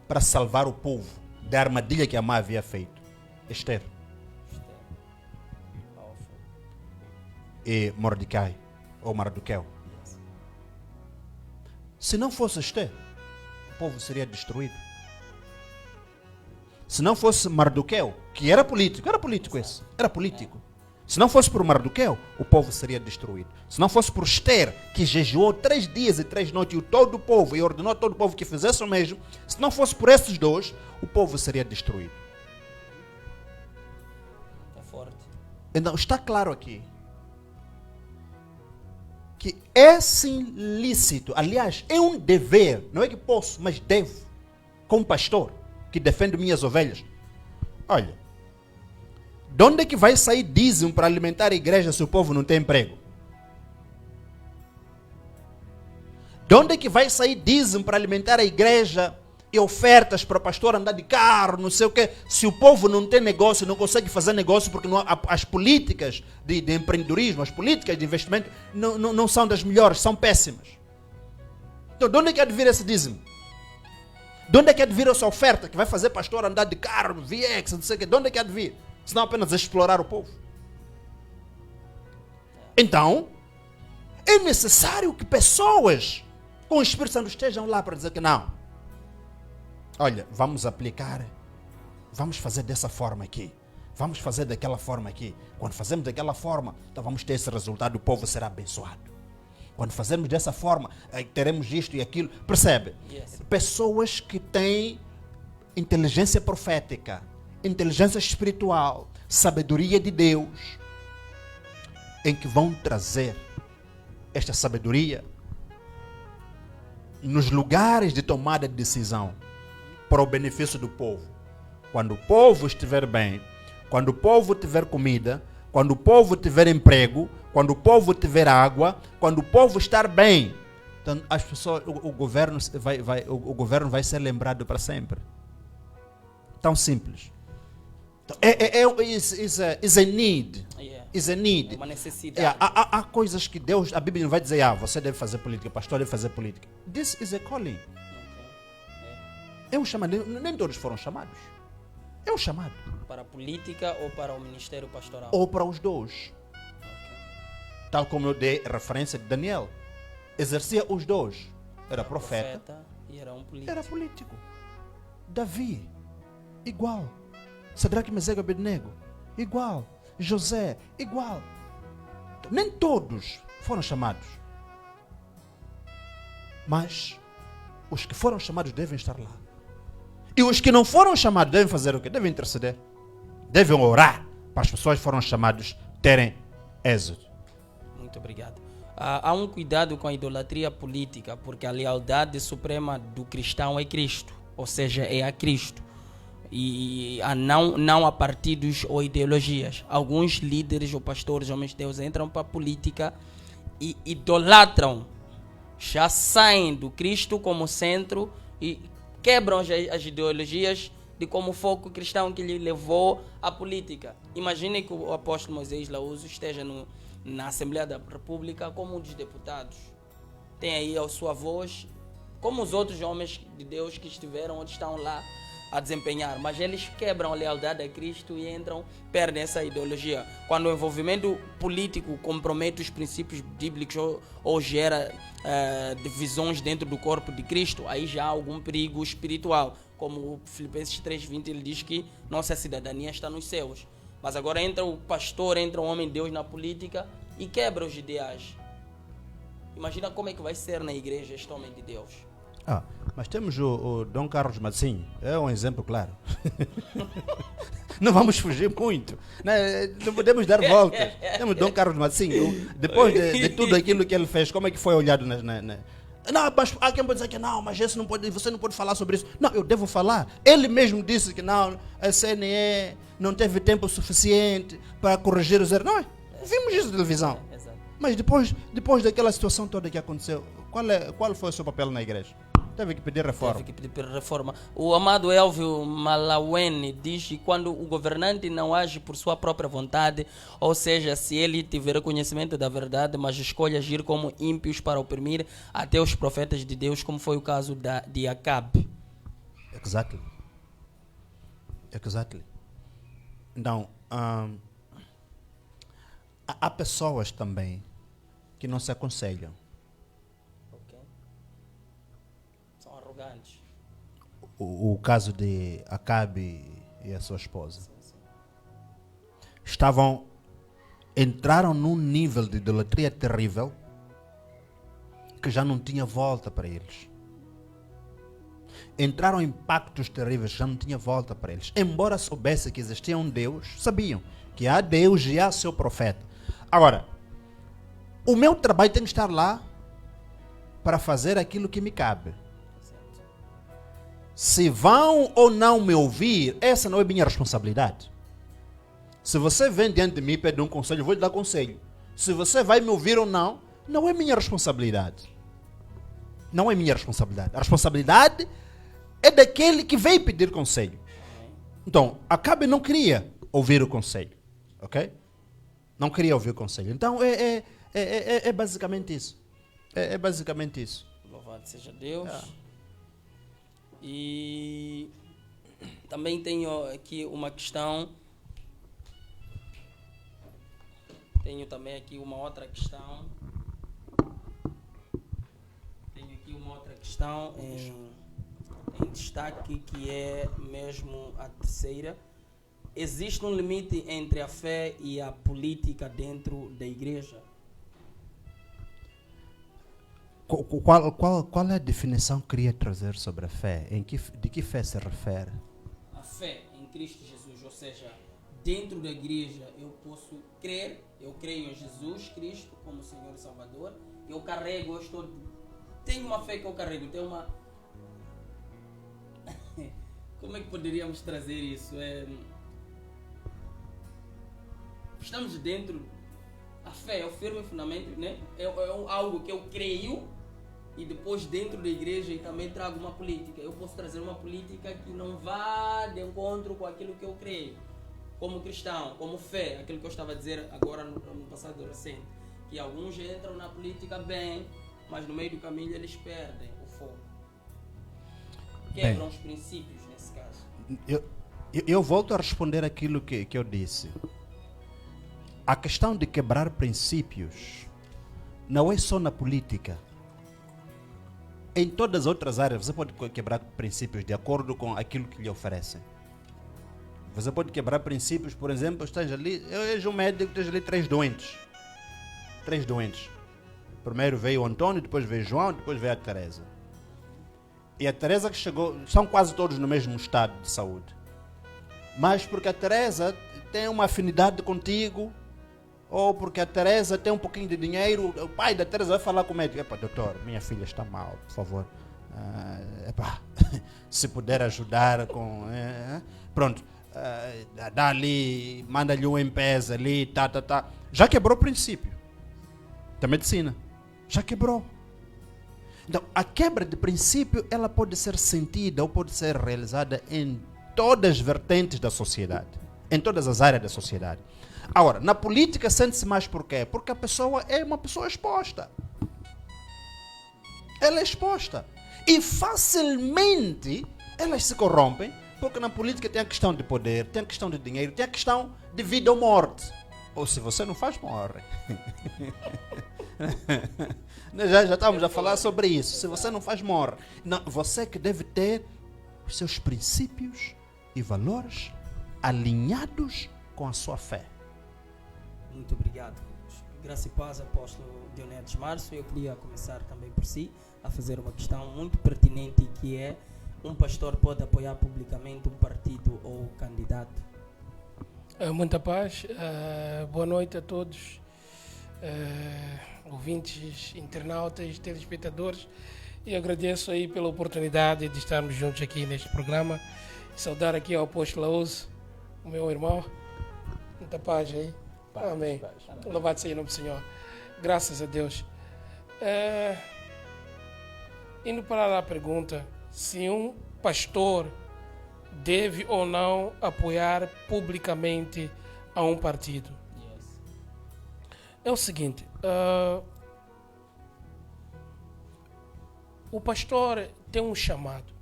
para salvar o povo da armadilha que Amã havia feito. Esther e Mordecai, ou Mardoqueu. Se não fosse Esther, o povo seria destruído. Se não fosse Mardoqueu, que era político esse, era político. Se não fosse por Mardoqueu, o povo seria destruído. Se não fosse por Esther, que jejuou 3 dias e 3 noites, e todo o povo, e ordenou a todo o povo que fizesse o mesmo, se não fosse por esses dois, o povo seria destruído. É forte. Então, está claro aqui que esse ilícito, aliás, é um dever, não é que posso, mas devo, como pastor, que defendo minhas ovelhas. Olha, de onde é que vai sair dízimo para alimentar a igreja se o povo não tem emprego? De onde é que vai sair dízimo para alimentar a igreja e ofertas para o pastor andar de carro, não sei o quê, se o povo não tem negócio, não consegue fazer negócio porque não, as políticas de empreendedorismo, as políticas de investimento não são das melhores, são péssimas. Então, de onde é que há de vir esse dízimo? De onde é que há de vir essa oferta que vai fazer pastor andar de carro, VX, não sei o quê? De onde é que há de vir? Senão apenas explorar o povo. Então, é necessário que pessoas com o Espírito Santo estejam lá para dizer que não. Olha, vamos aplicar, vamos fazer dessa forma aqui, vamos fazer daquela forma aqui. Quando fazemos daquela forma, então vamos ter esse resultado, o povo será abençoado. Quando fazemos dessa forma, teremos isto e aquilo. Percebe? Yes. Pessoas que têm inteligência profética, inteligência espiritual, sabedoria de Deus, em que vão trazer esta sabedoria nos lugares de tomada de decisão para o benefício do povo. Quando o povo estiver bem, quando o povo tiver comida, quando o povo tiver emprego, quando o povo tiver água, quando o povo estar bem, então as pessoas, o governo vai ser lembrado para sempre. Tão simples. Então, is a need. Yeah. Is a need. É uma necessidade. Há coisas que Deus, a Bíblia não vai dizer, você deve fazer política, pastor deve fazer política. This is a calling. É um chamado. Nem todos foram chamados. É um chamado. Para a política ou para o ministério pastoral? Ou para os dois. Tal como eu dei referência de Daniel. Exercia os dois. Era profeta e era um político. Era político. Davi, igual. Sadraque, Mesaque e Abednego, igual. José, igual. Nem todos foram chamados. Mas os que foram chamados devem estar lá. E os que não foram chamados devem fazer o quê? Devem interceder. Devem orar para as pessoas que foram chamados terem êxito. Muito obrigado. Há um cuidado com a idolatria política, porque a lealdade suprema do cristão é Cristo, ou seja, é a Cristo. E não a partidos ou ideologias. Alguns líderes ou pastores, homens de Deus, entram para a política e idolatram, já saem do Cristo como centro e quebram as ideologias de como foco cristão que lhe levou à política. Imaginem que o apóstolo Moisés Laúso esteja na Assembleia da República como um dos deputados. Tem aí a sua voz, como os outros homens de Deus que estiveram onde estão lá a desempenhar, mas eles quebram a lealdade a Cristo e perdem essa ideologia. Quando o envolvimento político compromete os princípios bíblicos ou gera divisões dentro do corpo de Cristo, aí já há algum perigo espiritual. Como o Filipenses 3:20, ele diz que nossa cidadania está nos céus. Mas agora entra o pastor, entra o homem de Deus na política e quebra os ideais. Imagina como é que vai ser na igreja este homem de Deus. Mas temos o Dom Carlos Massinho, é um exemplo claro. Não vamos fugir muito, não podemos dar voltas. Temos Dom Carlos Massinho, depois de tudo aquilo que ele fez, como é que foi olhado Não, mas há quem pode dizer que não, mas você não pode falar sobre isso. Não, eu devo falar. Ele mesmo disse que não, a CNE não teve tempo suficiente para corrigir os erros. Vimos isso na televisão. Exato. Mas depois daquela situação toda que aconteceu, qual foi o seu papel na igreja? Teve que pedir reforma. Teve que pedir reforma. O amado Elvio Malaweni diz que quando o governante não age por sua própria vontade, ou seja, se ele tiver conhecimento da verdade, mas escolhe agir como ímpios para oprimir até os profetas de Deus, como foi o caso de Acabe. Exactly. Então, há pessoas também que não se aconselham. Ok. São arrogantes. O caso de Acabe e a sua esposa. Sim. Entraram num nível de idolatria terrível que já não tinha volta para eles. Entraram em pactos terríveis que já não tinha volta para eles. Embora soubessem que existia um Deus, sabiam que há Deus e há seu profeta. Agora, o meu trabalho tem que estar lá para fazer aquilo que me cabe. Certo. Se vão ou não me ouvir, essa não é minha responsabilidade. Se você vem diante de mim e pede um conselho, eu vou lhe dar conselho. Se você vai me ouvir ou não, não é minha responsabilidade. Não é minha responsabilidade. A responsabilidade é daquele que veio pedir conselho. Então, Acabe não queria ouvir o conselho. Ok? Não queria ouvir o conselho. Então, é basicamente isso. É basicamente isso. Louvado seja Deus. E também tenho aqui uma questão. Tenho também aqui uma outra questão. Tenho aqui uma outra questão em destaque, que é mesmo a terceira. Existe um limite entre a fé e a política dentro da igreja? Qual é a definição que queria trazer sobre a fé? De que fé se refere? A fé em Cristo Jesus, ou seja, dentro da igreja eu posso crer, eu creio em Jesus Cristo como Senhor e Salvador, tenho uma fé que eu carrego, tenho uma... Como é que poderíamos trazer isso? Estamos dentro, a fé é o firme fundamento, né? É algo que eu creio, e depois dentro da igreja eu também trago uma política. Eu posso trazer uma política que não vá de encontro com aquilo que eu creio, como cristão, como fé, aquilo que eu estava a dizer agora no passado recente, que alguns entram na política bem, mas no meio do caminho eles perdem o foco. Quebram os princípios nesse caso. Eu volto a responder aquilo que eu disse. A questão de quebrar princípios não é só na política. Em todas as outras áreas você pode quebrar princípios de acordo com aquilo que lhe oferecem. Você pode quebrar princípios, por exemplo, estás ali, eu vejo um médico, tens ali três doentes. Primeiro veio o Antônio, depois veio o João, depois veio a Teresa. E a Teresa que chegou, são quase todos no mesmo estado de saúde. Mas porque a Teresa tem uma afinidade contigo, ou porque a Teresa tem um pouquinho de dinheiro, o pai da Teresa vai falar com o médico: "Epa, doutor, minha filha está mal, por favor. Se puder ajudar com... pronto, dá ali, manda-lhe um M-Pesa ali, tá. Já quebrou o princípio da medicina. Já quebrou. Então, a quebra de princípio, ela pode ser sentida ou pode ser realizada em todas as vertentes da sociedade, em todas as áreas da sociedade. Agora, na política sente-se mais por quê? Porque a pessoa é uma pessoa exposta. Ela é exposta. E facilmente elas se corrompem, porque na política tem a questão de poder, tem a questão de dinheiro, tem a questão de vida ou morte. Ou se você não faz, morre. Já estávamos a falar sobre isso. Se você não faz, morre. Não, você que deve ter os seus princípios e valores alinhados com a sua fé. Muito obrigado. Graça e paz, apóstolo Dionedes Márcio. Eu queria começar também por si a fazer uma questão muito pertinente, que é: um pastor pode apoiar publicamente um partido ou candidato? Muita paz, boa noite a todos, ouvintes, internautas, telespectadores, e agradeço aí pela oportunidade de estarmos juntos aqui neste programa. Saudar aqui ao apóstolo Laúso, o meu irmão. Muita paz aí. Amém. Louvado seja o nome do Senhor. Graças a Deus. Indo para a pergunta, se um pastor deve ou não apoiar publicamente a um partido. É o seguinte, o pastor tem um chamado.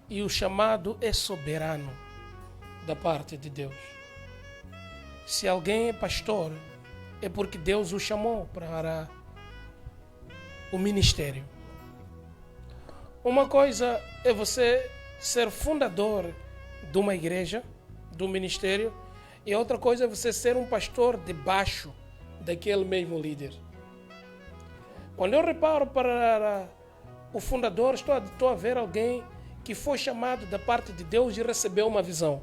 E o chamado é soberano da parte de Deus. Se alguém é pastor, é porque Deus o chamou para o ministério. Uma coisa é você ser fundador de uma igreja, do ministério, e outra coisa é você ser um pastor debaixo daquele mesmo líder. Quando eu reparo para o fundador, estou a ver alguém que foi chamado da parte de Deus e recebeu uma visão.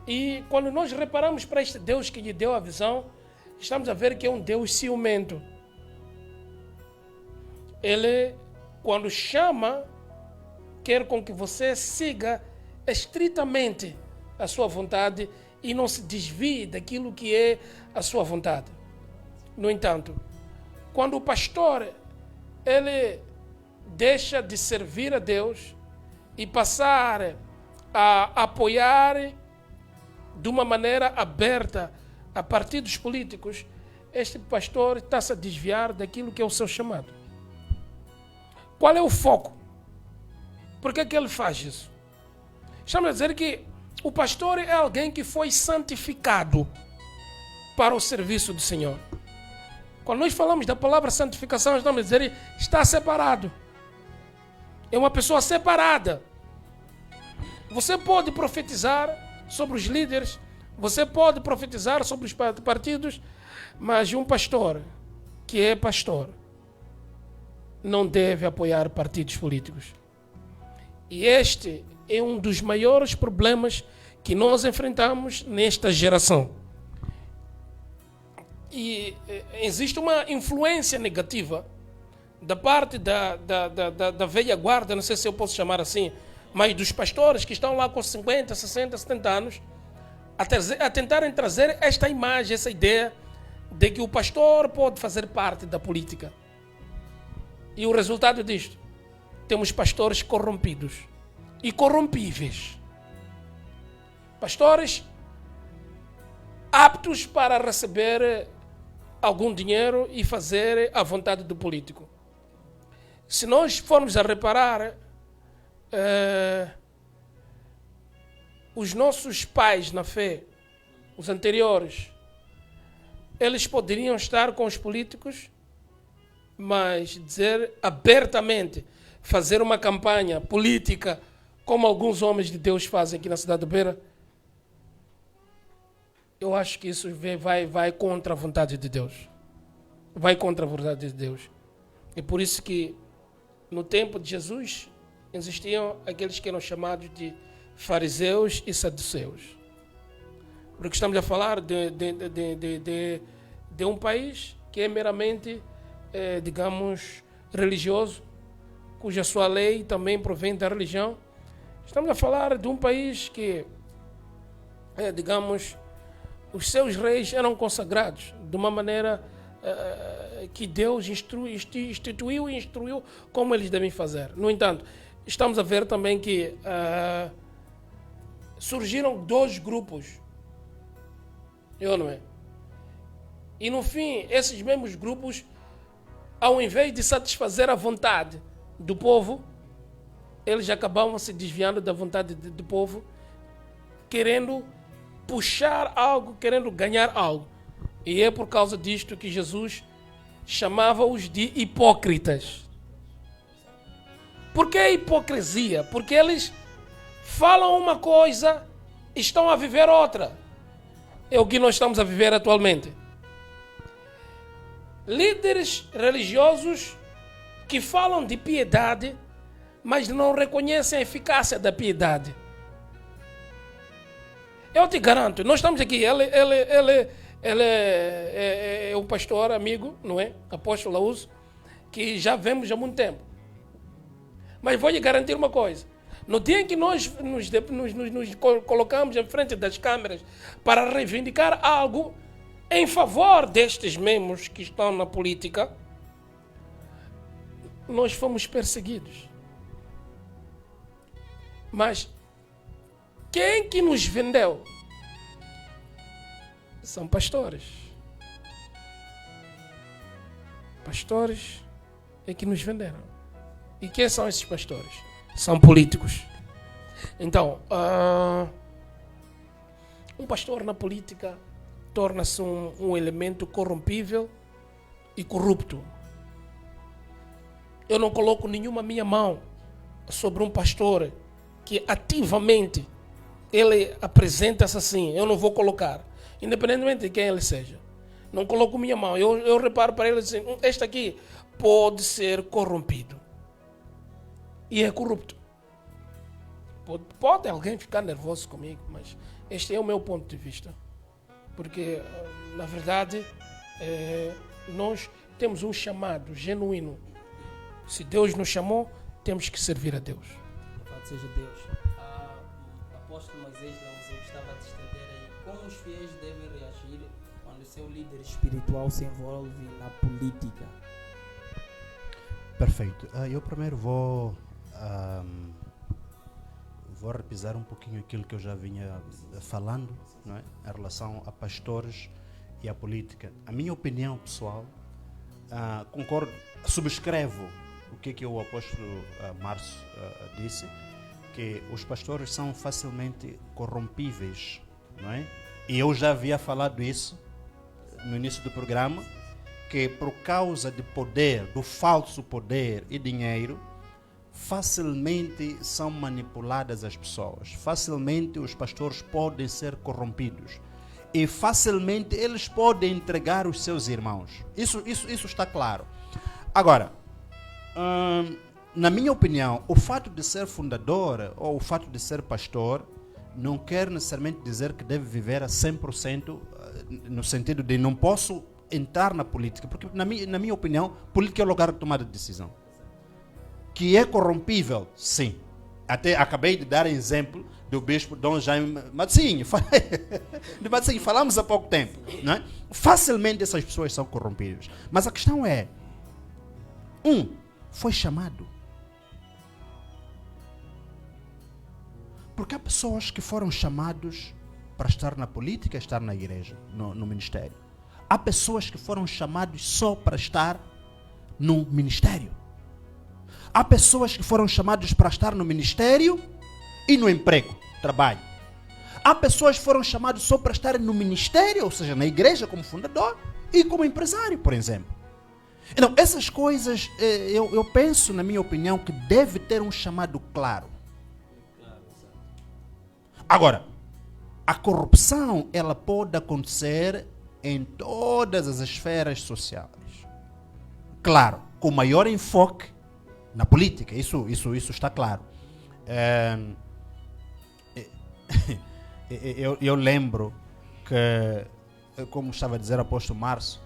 E quando nós reparamos para este Deus que lhe deu a visão, estamos a ver que é um Deus ciumento. Ele, quando chama, quer com que você siga estritamente a sua vontade e não se desvie daquilo que é a sua vontade. No entanto, quando o pastor ele deixa de servir a Deus e passar a apoiar de uma maneira aberta a partidos políticos, este pastor está-se a desviar daquilo que é o seu chamado. Qual é o foco? Por que é que ele faz isso? Estamos a dizer que o pastor é alguém que foi santificado para o serviço do Senhor. Quando nós falamos da palavra santificação, estamos a dizer que está separado. É uma pessoa separada. Você pode profetizar sobre os líderes, você pode profetizar sobre os partidos, mas um pastor que é pastor não deve apoiar partidos políticos. E este é um dos maiores problemas que nós enfrentamos nesta geração. E existe uma influência negativa da parte da velha guarda, não sei se eu posso chamar assim, mas dos pastores que estão lá com 50, 60, 70 anos, a tentarem trazer esta imagem, essa ideia de que o pastor pode fazer parte da política. E o resultado disto, temos pastores corrompidos e corrompíveis. Pastores aptos para receber algum dinheiro e fazer a vontade do político. Se nós formos a reparar, os nossos pais na fé, os anteriores, eles poderiam estar com os políticos, mas dizer abertamente, fazer uma campanha política, como alguns homens de Deus fazem aqui na cidade de Beira, eu acho que isso vai contra a vontade de Deus. Vai contra a vontade de Deus. É por isso que no tempo de Jesus existiam aqueles que eram chamados de fariseus e saduceus. Porque estamos a falar de um país que é meramente, digamos, religioso, cuja sua lei também provém da religião. Estamos a falar de um país que, digamos, os seus reis eram consagrados de uma maneira que Deus instituiu e instruiu como eles devem fazer. No entanto, estamos a ver também que surgiram dois grupos. Não é? E no fim, esses mesmos grupos, ao invés de satisfazer a vontade do povo, eles acabavam se desviando da vontade do povo, querendo puxar algo, querendo ganhar algo. E é por causa disto que Jesus chamava-os de hipócritas. Por que a hipocrisia? Porque eles falam uma coisa, estão a viver outra. É o que nós estamos a viver atualmente. Líderes religiosos que falam de piedade, mas não reconhecem a eficácia da piedade. Eu te garanto, nós estamos aqui, ele é um pastor amigo, não é? Apóstolo Laúso, que já vemos há muito tempo. Mas vou lhe garantir uma coisa, No dia em que nós nos colocamos em frente das câmeras para reivindicar algo em favor destes mesmos que estão na política, nós fomos perseguidos. Mas quem que nos vendeu? São pastores. Pastores é que nos venderam. E quem são esses pastores? São políticos. Então, um pastor na política torna-se um elemento corrompível e corrupto. Eu não coloco nenhuma minha mão sobre um pastor que ativamente ele apresenta-se assim. Eu não vou colocar, independentemente de quem ele seja. Não coloco minha mão. Eu reparo para ele assim, este aqui pode ser corrompido. E é corrupto. Pode alguém ficar nervoso comigo, mas este é o meu ponto de vista. Porque, na verdade, nós temos um chamado genuíno. Se Deus nos chamou, temos que servir a Deus. Louvado seja Deus. Apóstolo Moisés Lauzão estava a te estender aí. Como os fiéis devem reagir quando o seu líder espiritual se envolve na política? Perfeito. Eu primeiro vou repisar um pouquinho aquilo que eu já vinha falando, não é? Em relação a pastores e a política. A minha opinião pessoal, concordo, subscrevo o que o apóstolo Márcio disse, que os pastores são facilmente corrompíveis, não é? E eu já havia falado isso no início do programa, que por causa de poder, do falso poder e dinheiro, facilmente são manipuladas as pessoas, facilmente os pastores podem ser corrompidos e facilmente eles podem entregar os seus irmãos. Isso está claro. Agora, na minha opinião, o fato de ser fundador ou o fato de ser pastor não quer necessariamente dizer que deve viver a 100%, no sentido de não posso entrar na política, porque na minha opinião, política é o lugar de tomada de decisão. Que é corrompível, sim. Até acabei de dar exemplo do bispo Dom Jaime Matzinho. De Matzinho, falamos há pouco tempo. Não é? Facilmente essas pessoas são corrompidas. Mas a questão é, foi chamado. Porque há pessoas que foram chamados para estar na política, estar na igreja, no ministério. Há pessoas que foram chamados só para estar no ministério. Há pessoas que foram chamadas para estar no ministério e no emprego, trabalho. Há pessoas que foram chamadas só para estar no ministério, ou seja, na igreja como fundador e como empresário, por exemplo. Então, essas coisas, eu penso, na minha opinião, que deve ter um chamado claro. Agora, a corrupção, ela pode acontecer em todas as esferas sociais. Claro, com maior enfoque na política, isso está claro. Eu lembro que, como estava a dizer o apóstolo Márcio,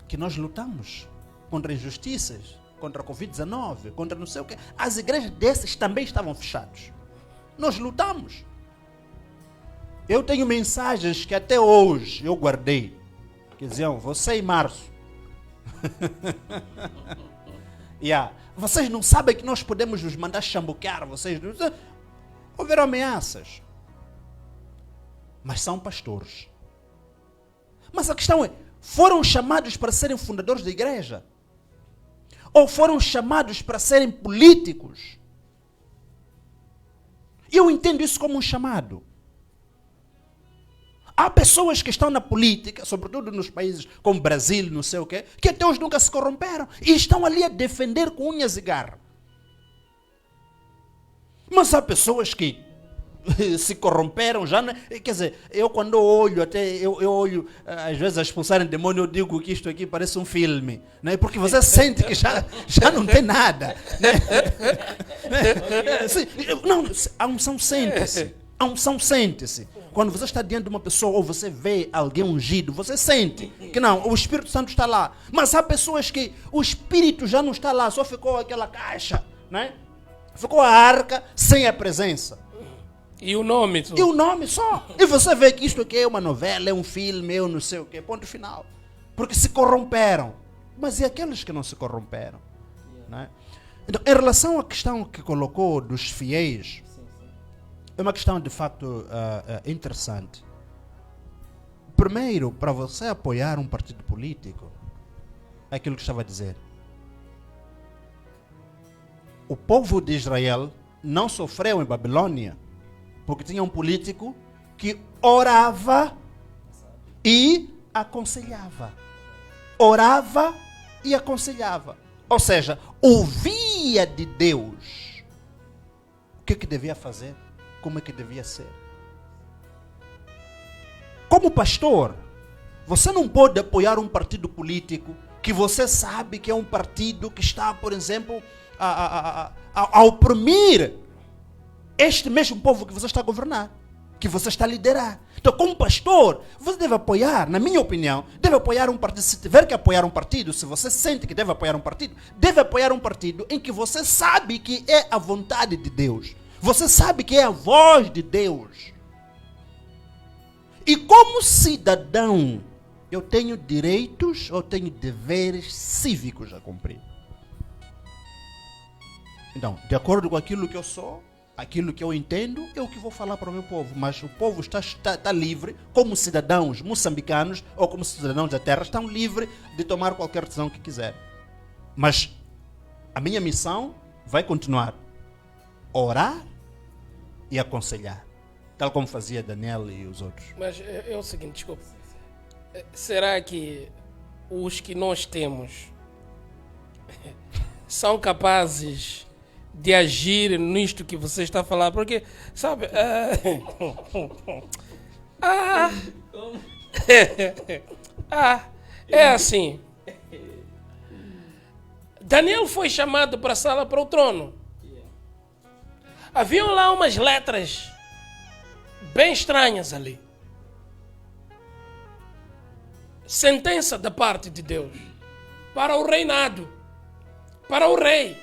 que nós lutamos contra injustiças, contra a Covid-19, contra não sei o quê. As igrejas dessas também estavam fechadas. Nós lutamos. Eu tenho mensagens que até hoje eu guardei, que diziam, você e Márcio. Vocês não sabem que nós podemos nos mandar chambuquear, vocês não... Houveram ameaças. Mas são pastores. Mas a questão é, foram chamados para serem fundadores da igreja? Ou foram chamados para serem políticos? Eu entendo isso como um chamado. Há pessoas que estão na política, sobretudo nos países como Brasil, não sei o quê, que até hoje nunca se corromperam e estão ali a defender com unhas e garra. Mas há pessoas que se corromperam já, né? Quer dizer, eu quando olho, eu olho, às vezes a expulsarem demônio, eu digo que isto aqui parece um filme, né? Porque você sente que já não tem nada. Né? Não, a unção sente-se. A unção sente-se. Quando você está diante de uma pessoa ou você vê alguém ungido, você sente que não, o Espírito Santo está lá. Mas há pessoas que o Espírito já não está lá, só ficou aquela caixa, né? Ficou a arca sem a presença. E o nome? E o nome só. E você vê que isto aqui é uma novela, é um filme, é um não sei o quê. Ponto final. Porque se corromperam. Mas e aqueles que não se corromperam? Não é? Então, em relação à questão que colocou dos fiéis, é uma questão de facto interessante. Primeiro, para você apoiar um partido político, é aquilo que estava a dizer. O povo de Israel não sofreu em Babilônia porque tinha um político que orava e aconselhava. Orava e aconselhava. Ou seja, ouvia de Deus o que devia fazer, como é que devia ser. Como pastor, você não pode apoiar um partido político que você sabe que é um partido que está, por exemplo, a oprimir este mesmo povo que você está a governar, que você está a liderar. Então, como pastor, você deve apoiar, na minha opinião, deve apoiar um partido. Se tiver que apoiar um partido, se você sente que deve apoiar um partido, deve apoiar um partido em que você sabe que é a vontade de Deus. Você sabe que é a voz de Deus. E como cidadão, eu tenho direitos, eu tenho deveres cívicos a cumprir. Então, de acordo com aquilo que eu sou, aquilo que eu entendo, é o que vou falar para o meu povo. Mas o povo está livre, como cidadãos moçambicanos ou como cidadãos da terra, estão livres de tomar qualquer decisão que quiser. Mas a minha missão vai continuar. Orar e aconselhar. Tal como fazia Daniel e os outros. Mas é o seguinte, desculpa. Será que os que nós temos são capazes de agir nisto que você está a falar? Porque, sabe... é assim. Daniel foi chamado para a sala, para o trono. Haviam lá umas letras bem estranhas ali. Sentença da parte de Deus para o reinado, para o rei,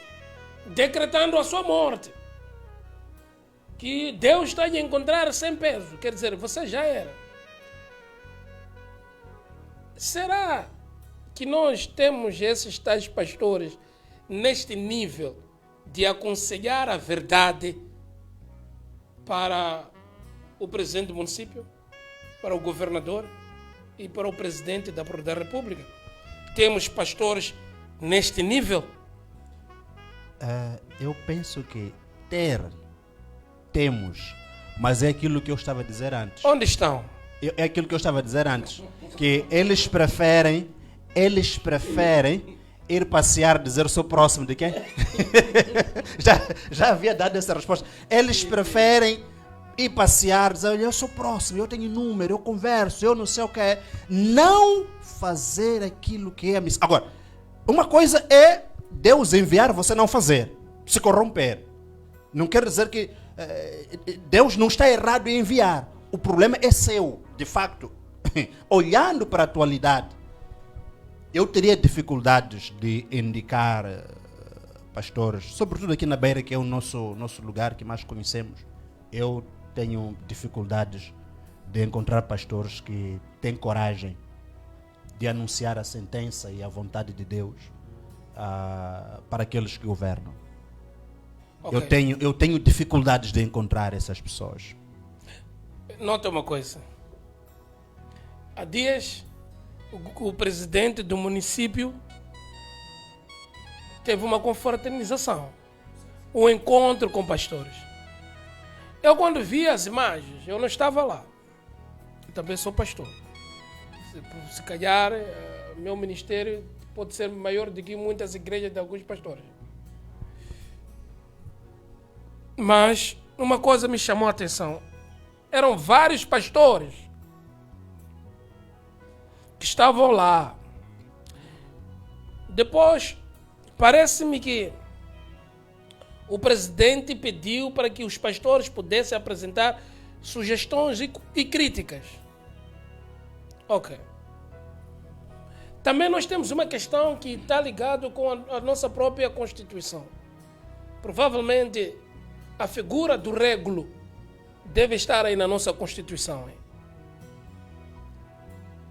decretando a sua morte. Que Deus está a encontrar sem peso. Quer dizer, você já era. Será que nós temos esses tais pastores neste nível de aconselhar a verdade para o presidente do município, para o governador e para o presidente da República? Temos pastores neste nível? Eu penso que temos, mas é aquilo que eu estava a dizer antes. Onde estão? É aquilo que eu estava a dizer antes, que eles preferem ir passear, dizer sou próximo de quem? já havia dado essa resposta. Eles preferem ir passear, dizer, olha, eu sou próximo, eu tenho número, eu converso, eu não sei o que é. Não fazer aquilo que é a missão. Agora, uma coisa é Deus enviar, você não fazer, se corromper. Não quer dizer que Deus não está errado em enviar. O problema é seu, de facto. Olhando para a atualidade, eu teria dificuldades de indicar pastores, sobretudo aqui na Beira, que é o nosso lugar que mais conhecemos. Eu tenho dificuldades de encontrar pastores que têm coragem de anunciar a sentença e a vontade de Deus para aqueles que governam. Okay. Eu tenho dificuldades de encontrar essas pessoas. Nota uma coisa. Há dias, o presidente do município teve uma confraternização, um encontro com pastores. Eu, quando vi as imagens, eu não estava lá. Eu também sou pastor. Se calhar, meu ministério pode ser maior do que muitas igrejas de alguns pastores. Mas uma coisa me chamou a atenção. Eram vários pastores que estavam lá. Depois, parece-me que o presidente pediu para que os pastores pudessem apresentar sugestões e críticas. Ok. Também nós temos uma questão que está ligada com a nossa própria Constituição. provavelmente a figura do régulo deve estar aí na nossa Constituição.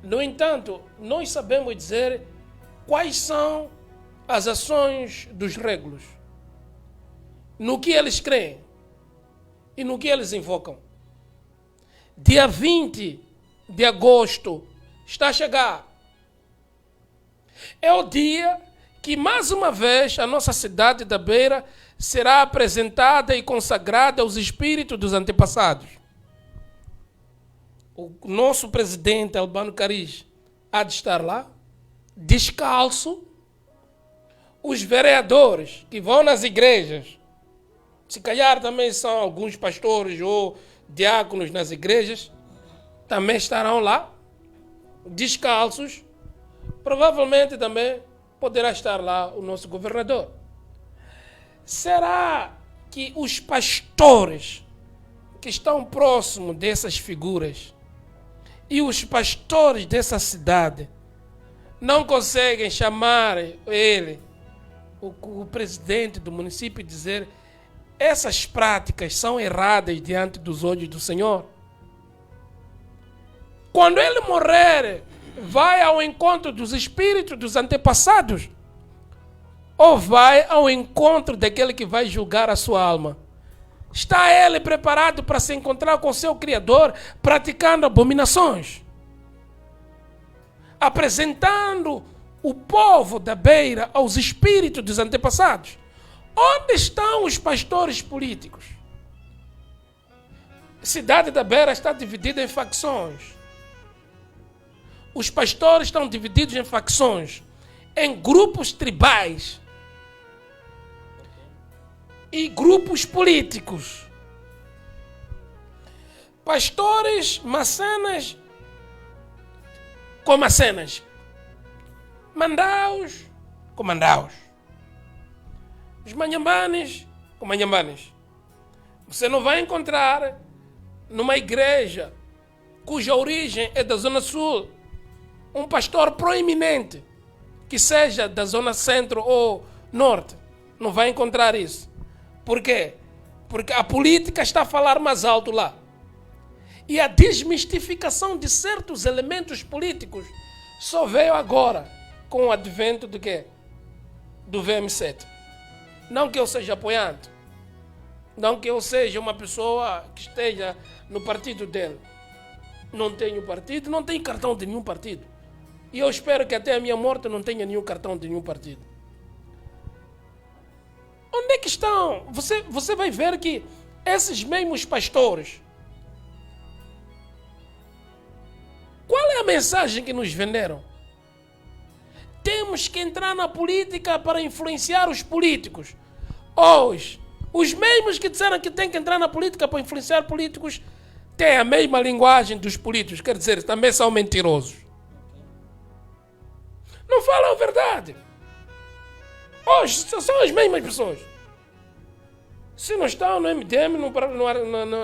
No entanto, nós sabemos dizer quais são as ações dos régulos, no que eles creem e no que eles invocam. Dia 20 de agosto está a chegar. É o dia que, mais uma vez, a nossa cidade da Beira será apresentada e consagrada aos espíritos dos antepassados. O nosso presidente Albano Caris há de estar lá, descalço. Os vereadores que vão nas igrejas, se calhar também são alguns pastores ou diáconos nas igrejas, também estarão lá, descalços. Provavelmente também poderá estar lá o nosso governador. Será que os pastores que estão próximos dessas figuras e os pastores dessa cidade não conseguem chamar ele, o presidente do município, e dizer: essas práticas são erradas diante dos olhos do Senhor? Quando ele morrer, vai ao encontro dos espíritos dos antepassados? Ou vai ao encontro daquele que vai julgar a sua alma? Está ele preparado para se encontrar com seu Criador praticando abominações? Apresentando o povo da Beira aos espíritos dos antepassados? Onde estão os pastores políticos? A cidade da Beira está dividida em facções. Os pastores estão divididos em facções, em grupos tribais e grupos políticos. Pastores macenas com macenas, mandaus com mandaus, os manhambanes com manhambanes. Você não vai encontrar numa igreja cuja origem é da Zona Sul um pastor proeminente que seja da Zona Centro ou Norte. Não vai encontrar isso. Por quê? Porque a política está a falar mais alto lá. E a desmistificação de certos elementos políticos só veio agora, com o advento do quê? Do VM7. Não que eu seja apoiante. Não que eu seja uma pessoa que esteja no partido dele. Não tenho partido, não tenho cartão de nenhum partido. E eu espero que até a minha morte não tenha nenhum cartão de nenhum partido. Onde é que estão? Você vai ver que esses mesmos pastores, qual é a mensagem que nos venderam? Temos que entrar na política para influenciar os políticos. Hoje, os mesmos que disseram que tem que entrar na política para influenciar políticos têm a mesma linguagem dos políticos, quer dizer, também são mentirosos. Não falam a verdade. Hoje são as mesmas pessoas. Se não estão no MDM,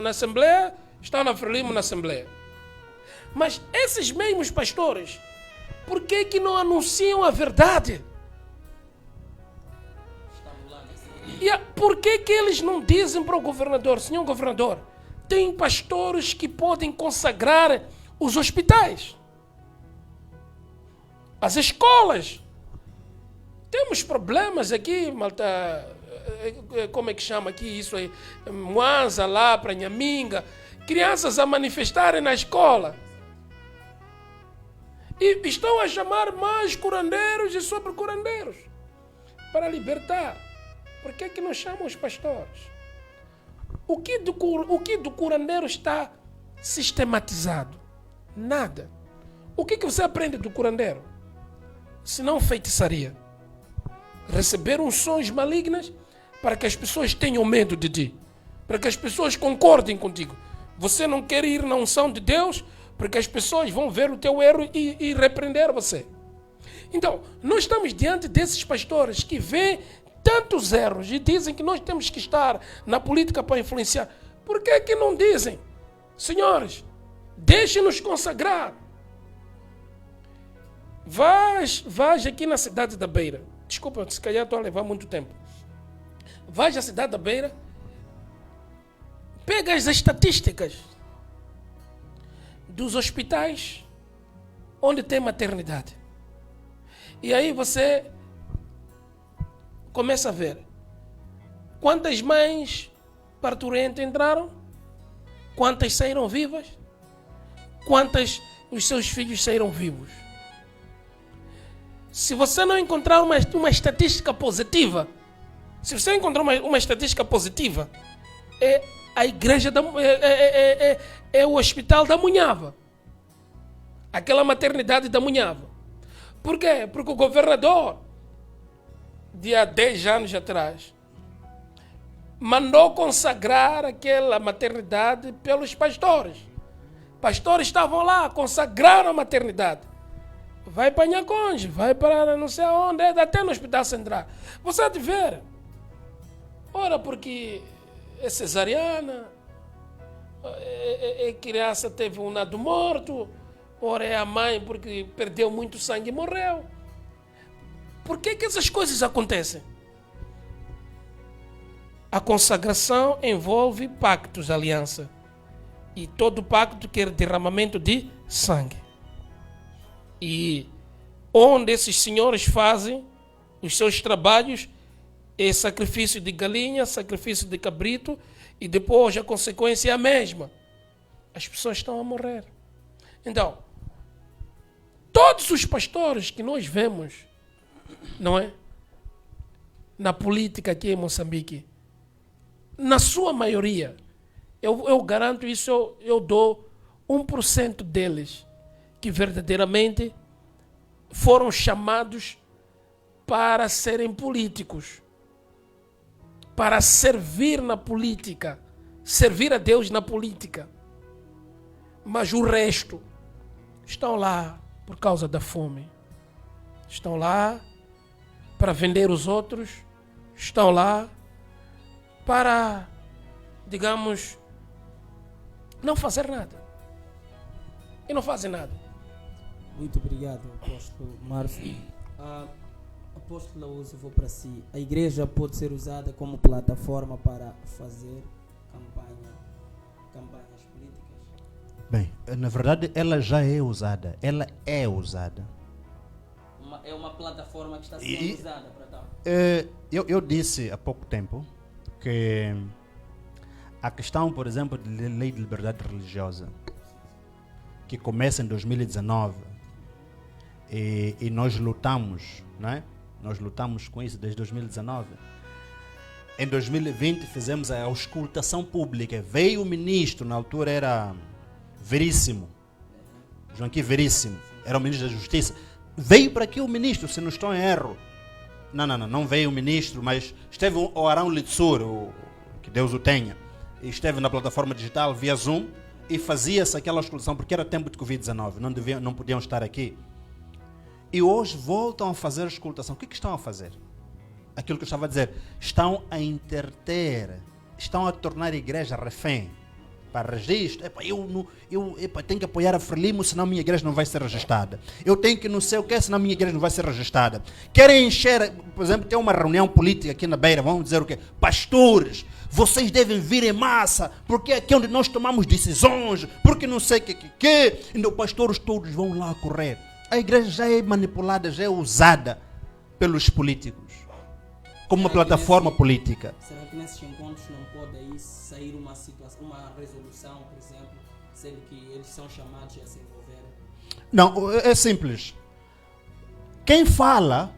na Assembleia, estão na Frelimo na Assembleia. Mas esses mesmos pastores, por que não anunciam a verdade? E por que eles não dizem para o governador: senhor governador, tem pastores que podem consagrar os hospitais, as escolas? Temos problemas aqui, malta, como é que chama aqui isso aí? Mwanza lá para Nhaminga, crianças a manifestarem na escola. E estão a chamar mais curandeiros e sobre curandeiros para libertar. Por que não chamam os pastores? O que do curandeiro está sistematizado? Nada. O que você aprende do curandeiro? Se não feitiçaria. Receber unções malignas para que as pessoas tenham medo de ti. Para que as pessoas concordem contigo. Você não quer ir na unção de Deus porque as pessoas vão ver o teu erro e repreender você. Então, nós estamos diante desses pastores que veem tantos erros e dizem que nós temos que estar na política para influenciar. Por que não dizem: senhores, deixem-nos consagrar? Vais aqui na cidade da Beira. Desculpa, se calhar estou a levar muito tempo. Vais à cidade da Beira, pega as estatísticas dos hospitais onde tem maternidade. E aí você começa a ver quantas mães parturientes entraram, quantas saíram vivas, quantas os seus filhos saíram vivos. Se você não encontrar uma estatística positiva, se você encontrar uma estatística positiva, é a igreja é o hospital da Munhava, aquela maternidade da Munhava. Por quê? Porque o governador, de há 10 anos atrás, mandou consagrar aquela maternidade pelos pastores. Pastores estavam lá, consagraram a maternidade. Vai para Nhaconde, vai para não sei aonde, até no Hospital Central. Você há de ver. Ora, porque é cesariana, a criança teve um nado morto, ora é a mãe porque perdeu muito sangue e morreu. Por que essas coisas acontecem? A consagração envolve pactos, aliança. E todo pacto quer derramamento de sangue. E onde esses senhores fazem os seus trabalhos é sacrifício de galinha, sacrifício de cabrito, e depois a consequência é a mesma. As pessoas estão a morrer. Então, todos os pastores que nós vemos, não é? Na política aqui em Moçambique, na sua maioria, eu garanto isso, eu dou 1% deles que verdadeiramente foram chamados para serem políticos, para servir na política, servir a Deus na política. Mas o resto estão lá por causa da fome, estão lá para vender os outros, estão lá para, digamos, não fazer nada. E não fazem nada. Muito obrigado, apóstolo Márcio. Apóstolo Laúso, vou para si. A igreja pode ser usada como plataforma para fazer campanhas políticas? Bem, na verdade ela já é usada. Ela é usada. É uma plataforma que está sendo usada para tal. Eu disse há pouco tempo que a questão, por exemplo, de lei de liberdade religiosa, que começa em 2019, e nós lutamos, não é? Nós lutamos com isso desde 2019. Em 2020 fizemos a auscultação pública. Veio o ministro, na altura era Veríssimo, Joaquim Veríssimo, era o ministro da Justiça. Veio para aqui o ministro, se não estou em erro. Não veio o ministro, mas esteve o Arão Litsur, que Deus o tenha, e esteve na plataforma digital via Zoom e fazia-se aquela auscultação, porque era tempo de Covid-19, não podiam estar aqui. E hoje voltam a fazer a auscultação. O que estão a fazer? Aquilo que eu estava a dizer, estão a interter, estão a tornar a igreja refém. Para registro, eu tenho que apoiar a Frelimo, senão a minha igreja não vai ser registrada. Eu tenho que não sei o que, senão a minha igreja não vai ser registrada. Querem encher, por exemplo, tem uma reunião política aqui na Beira, vamos dizer o quê? Pastores, vocês devem vir em massa, porque é aqui onde nós tomamos decisões, porque não sei o que. Então, pastores todos vão lá correr. A igreja já é manipulada, já é usada pelos políticos como uma plataforma política. Será que nesses encontros não pode aí sair uma situação, uma resolução, por exemplo, sendo que eles são chamados a se envolver? Não, é simples. Quem fala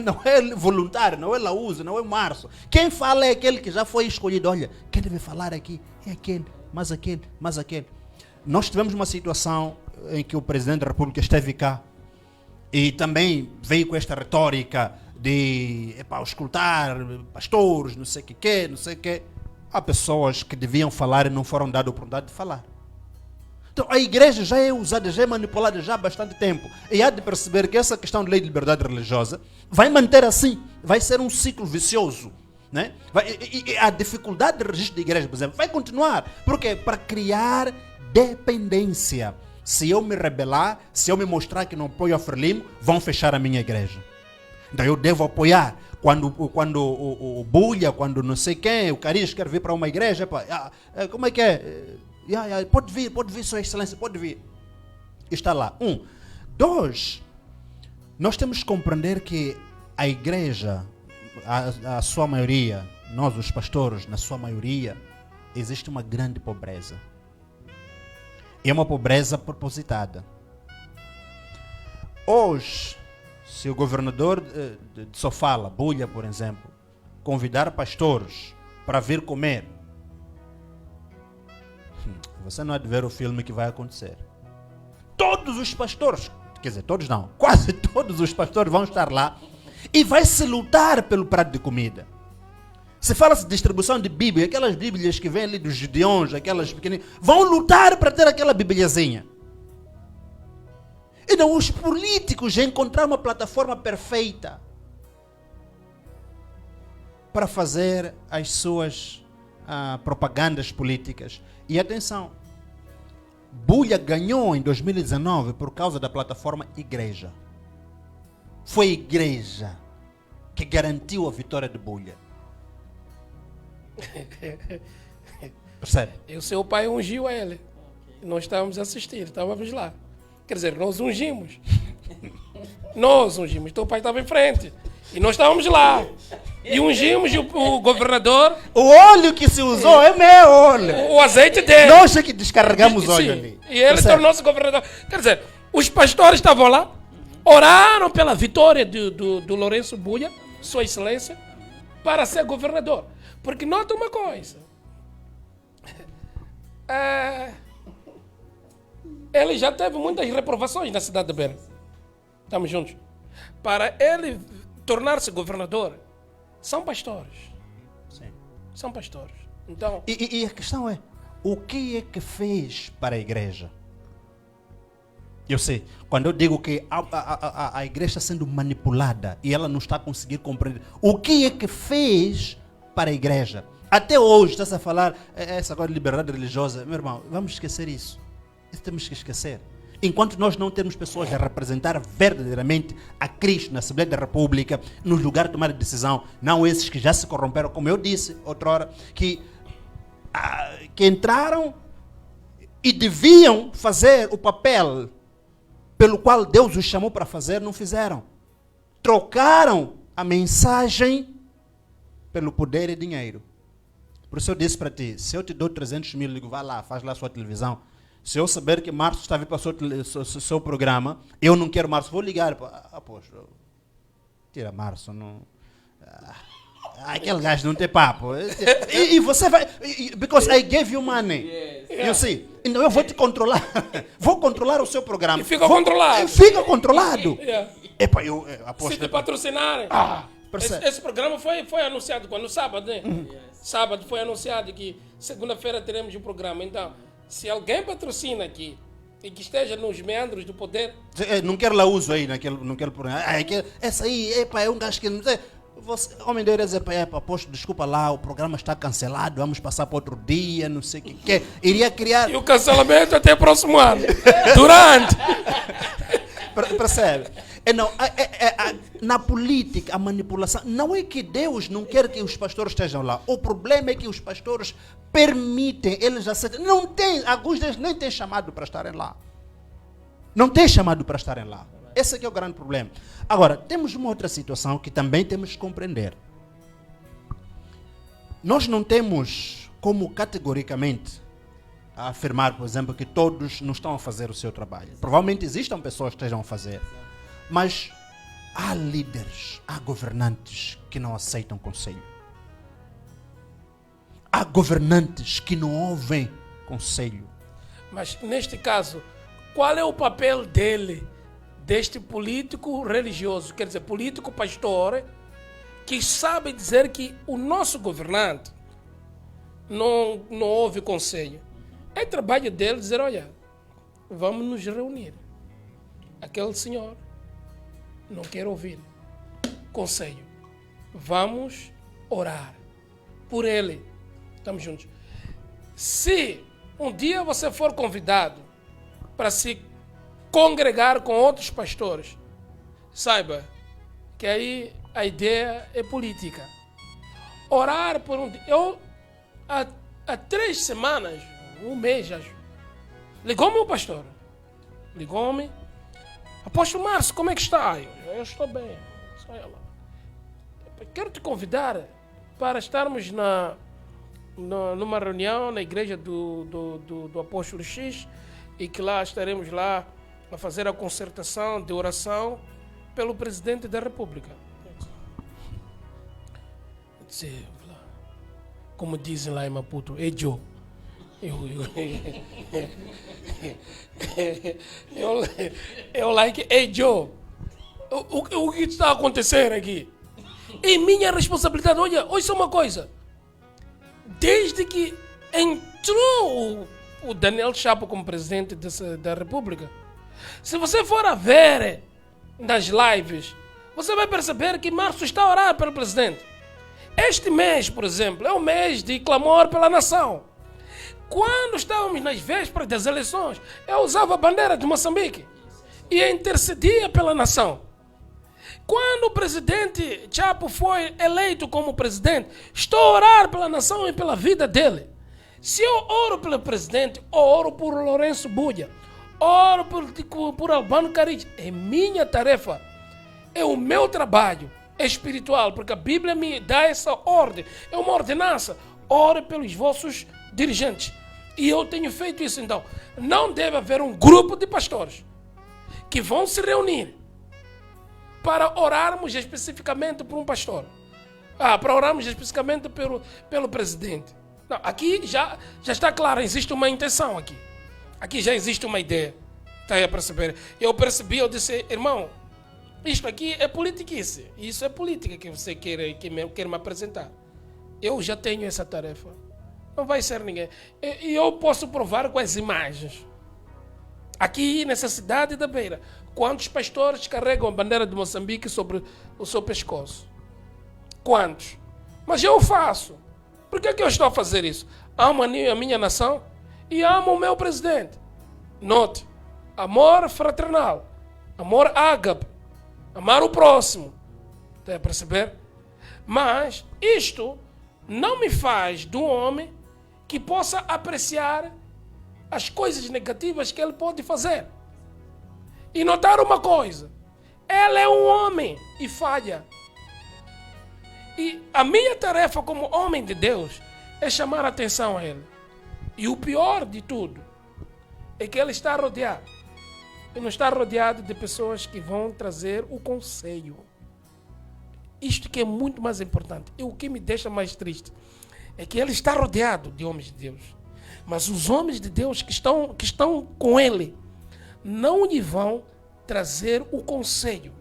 não é voluntário, não é Laúso, não é Márcio. Quem fala é aquele que já foi escolhido. Olha, quem deve falar aqui é aquele, mais aquele, mais aquele. Nós tivemos uma situação em que o Presidente da República esteve cá e também veio com esta retórica de auscultar pastores, não sei o que, não sei o que. Há pessoas que deviam falar e não foram dadas a oportunidade de falar. Então a igreja já é usada, já é manipulada já há bastante tempo. E há de perceber que essa questão de lei de liberdade religiosa vai manter assim, vai ser um ciclo vicioso. Né? E a dificuldade de registro de igreja, por exemplo, vai continuar. Porque para criar dependência. Se eu me rebelar, se eu me mostrar que não apoio a Frelimo, vão fechar a minha igreja. Então eu devo apoiar. Quando o Bulha, quando não sei quem, o Cariz quer vir para uma igreja, como é que é? Pode vir, Sua Excelência, pode vir. Está lá. 1. 2. Nós temos que compreender que a igreja, a sua maioria, nós os pastores, na sua maioria, existe uma grande pobreza. É uma pobreza propositada. Hoje, se o governador de Sofala, Bulha, por exemplo, convidar pastores para vir comer, você não há de ver o filme que vai acontecer. Todos os pastores, quer dizer, todos não, quase todos os pastores vão estar lá e vai se lutar pelo prato de comida. Se fala-se de distribuição de Bíblia, aquelas Bíblias que vêm ali dos Gideões, aquelas pequeninas, vão lutar para ter aquela Bibliazinha. E não os políticos já encontraram uma plataforma perfeita para fazer as suas propagandas políticas. E atenção, Bulha ganhou em 2019 por causa da plataforma Igreja. Foi a Igreja que garantiu a vitória de Bulha. Percebe? E o seu pai ungiu ele. Nós estávamos a assistir, estávamos lá. Quer dizer, nós ungimos. Nós ungimos. Teu pai estava em frente. E nós estávamos lá. E ungimos o governador. O óleo que se usou é meu óleo. O azeite dele. Nós é que descarregamos óleo ali. E ele tornou-se governador. Quer dizer, os pastores estavam lá, oraram pela vitória do Lourenço Bulha, Sua Excelência, para ser governador. Porque nota uma coisa. Ele já teve muitas reprovações na cidade de Bena. Estamos juntos. Para ele tornar-se governador, são pastores. Sim. São pastores. Então, E a questão é, o que é que fez para a igreja? Eu sei, quando eu digo que a igreja está sendo manipulada e ela não está conseguindo compreender, o que é que fez para a igreja? Até hoje está-se a falar, essa coisa de liberdade religiosa, meu irmão, vamos esquecer isso. Isso temos que esquecer. Enquanto nós não temos pessoas a representar verdadeiramente a Cristo na Assembleia da República, nos lugares de tomar decisão, não esses que já se corromperam, como eu disse outrora, que entraram e deviam fazer o papel pelo qual Deus os chamou para fazer, não fizeram. Trocaram a mensagem pelo poder e dinheiro. Por isso eu disse para ti, se eu te dou 300 mil, digo, vai lá, faz lá a sua televisão. Se eu saber que Márcio está vindo para o seu programa, eu não quero Márcio, vou ligar. Poxa, tira Márcio, não... aquele gajo não tem papo. E você vai... Because I gave you money. Yes. You see? Então eu vou te controlar. Vou controlar o seu programa. E fica controlado. Fica controlado. Yeah. Epa, eu aposto... Se te patrocinarem. Esse programa foi anunciado quando? Sábado, né? Sábado foi anunciado que segunda-feira teremos um programa. Então, se alguém patrocina aqui e que esteja nos meandros do poder... Não quero lá uso aí naquele programa. Essa aí, epa, é um gajo que... Você, homem de Deus, epa, poxa, desculpa lá, o programa está cancelado, vamos passar para outro dia, não sei o que. Iria criar... E o cancelamento até o próximo ano. Durante... Percebe? Não, na política, a manipulação, não é que Deus não quer que os pastores estejam lá. O problema é que os pastores permitem, eles aceitam. Não tem, alguns deles nem têm chamado para estarem lá. Não têm chamado para estarem lá. Esse aqui é o grande problema. Agora, temos uma outra situação que também temos que compreender. Nós não temos como categoricamente afirmar, por exemplo, que todos não estão a fazer o seu trabalho. Provavelmente existam pessoas que estejam a fazer. Mas há líderes, há governantes que não aceitam conselho. Há governantes que não ouvem conselho. Mas neste caso, qual é o papel dele, deste político religioso, quer dizer, político pastor, que sabe dizer que o nosso governante não ouve conselho? É trabalho dele dizer, olha, vamos nos reunir. Aquele senhor não quer ouvir conselho. Vamos orar por ele. Estamos juntos. Se um dia você for convidado para se congregar com outros pastores, saiba que aí a ideia é política. Orar por um... Eu, há 3 semanas, um mês, acho, ligou-me o pastor. Ligou-me. Apóstolo Márcio, como é que está? Eu estou bem. Sai lá. Quero te convidar para estarmos numa reunião na igreja do Apóstolo X, e que lá estaremos lá a fazer a concertação de oração pelo presidente da República. Como dizem lá em Maputo, é Joe. Eu like, é Joe. O que está acontecendo aqui? É minha responsabilidade. Olha só uma coisa. Desde que entrou o Daniel Chapo como presidente da República, se você for a ver nas lives, você vai perceber que Márcio está a orar pelo presidente. Este mês, por exemplo, é um mês de clamor pela nação. Quando estávamos nas vésperas das eleições, eu usava a bandeira de Moçambique e intercedia pela nação. Quando o presidente Chapo foi eleito como presidente, estou a orar pela nação e pela vida dele. Se eu oro pelo presidente, oro por Lourenço Budia, oro por Albano Caride, é minha tarefa, é o meu trabalho espiritual, porque a Bíblia me dá essa ordem, é uma ordenança. Ore pelos vossos dirigentes. E eu tenho feito isso. Então, não deve haver um grupo de pastores que vão se reunir para orarmos especificamente por um pastor. Para orarmos especificamente pelo presidente. Não, aqui já está claro, existe uma intenção aqui. Aqui já existe uma ideia. Está aí a perceber? Eu percebi, eu disse, irmão, isto aqui é politiquice. Isso é política que você quer me apresentar. Eu já tenho essa tarefa. Não vai ser ninguém. E eu posso provar com as imagens. Aqui nessa cidade da Beira, quantos pastores carregam a bandeira de Moçambique sobre o seu pescoço? Quantos? Mas eu faço. Por que eu estou a fazer isso? Amo a minha nação e amo o meu presidente. Note, amor fraternal, amor ágape, amar o próximo. Está a perceber? Mas isto não me faz de um homem que possa apreciar as coisas negativas que ele pode fazer. E notar uma coisa, ele é um homem e falha. E a minha tarefa como homem de Deus é chamar a atenção a ele. E o pior de tudo é que ele está rodeado. Ele não está rodeado de pessoas que vão trazer o conselho. Isto que é muito mais importante. E o que me deixa mais triste é que ele está rodeado de homens de Deus. Mas os homens de Deus que estão com ele não lhe vão trazer o conselho.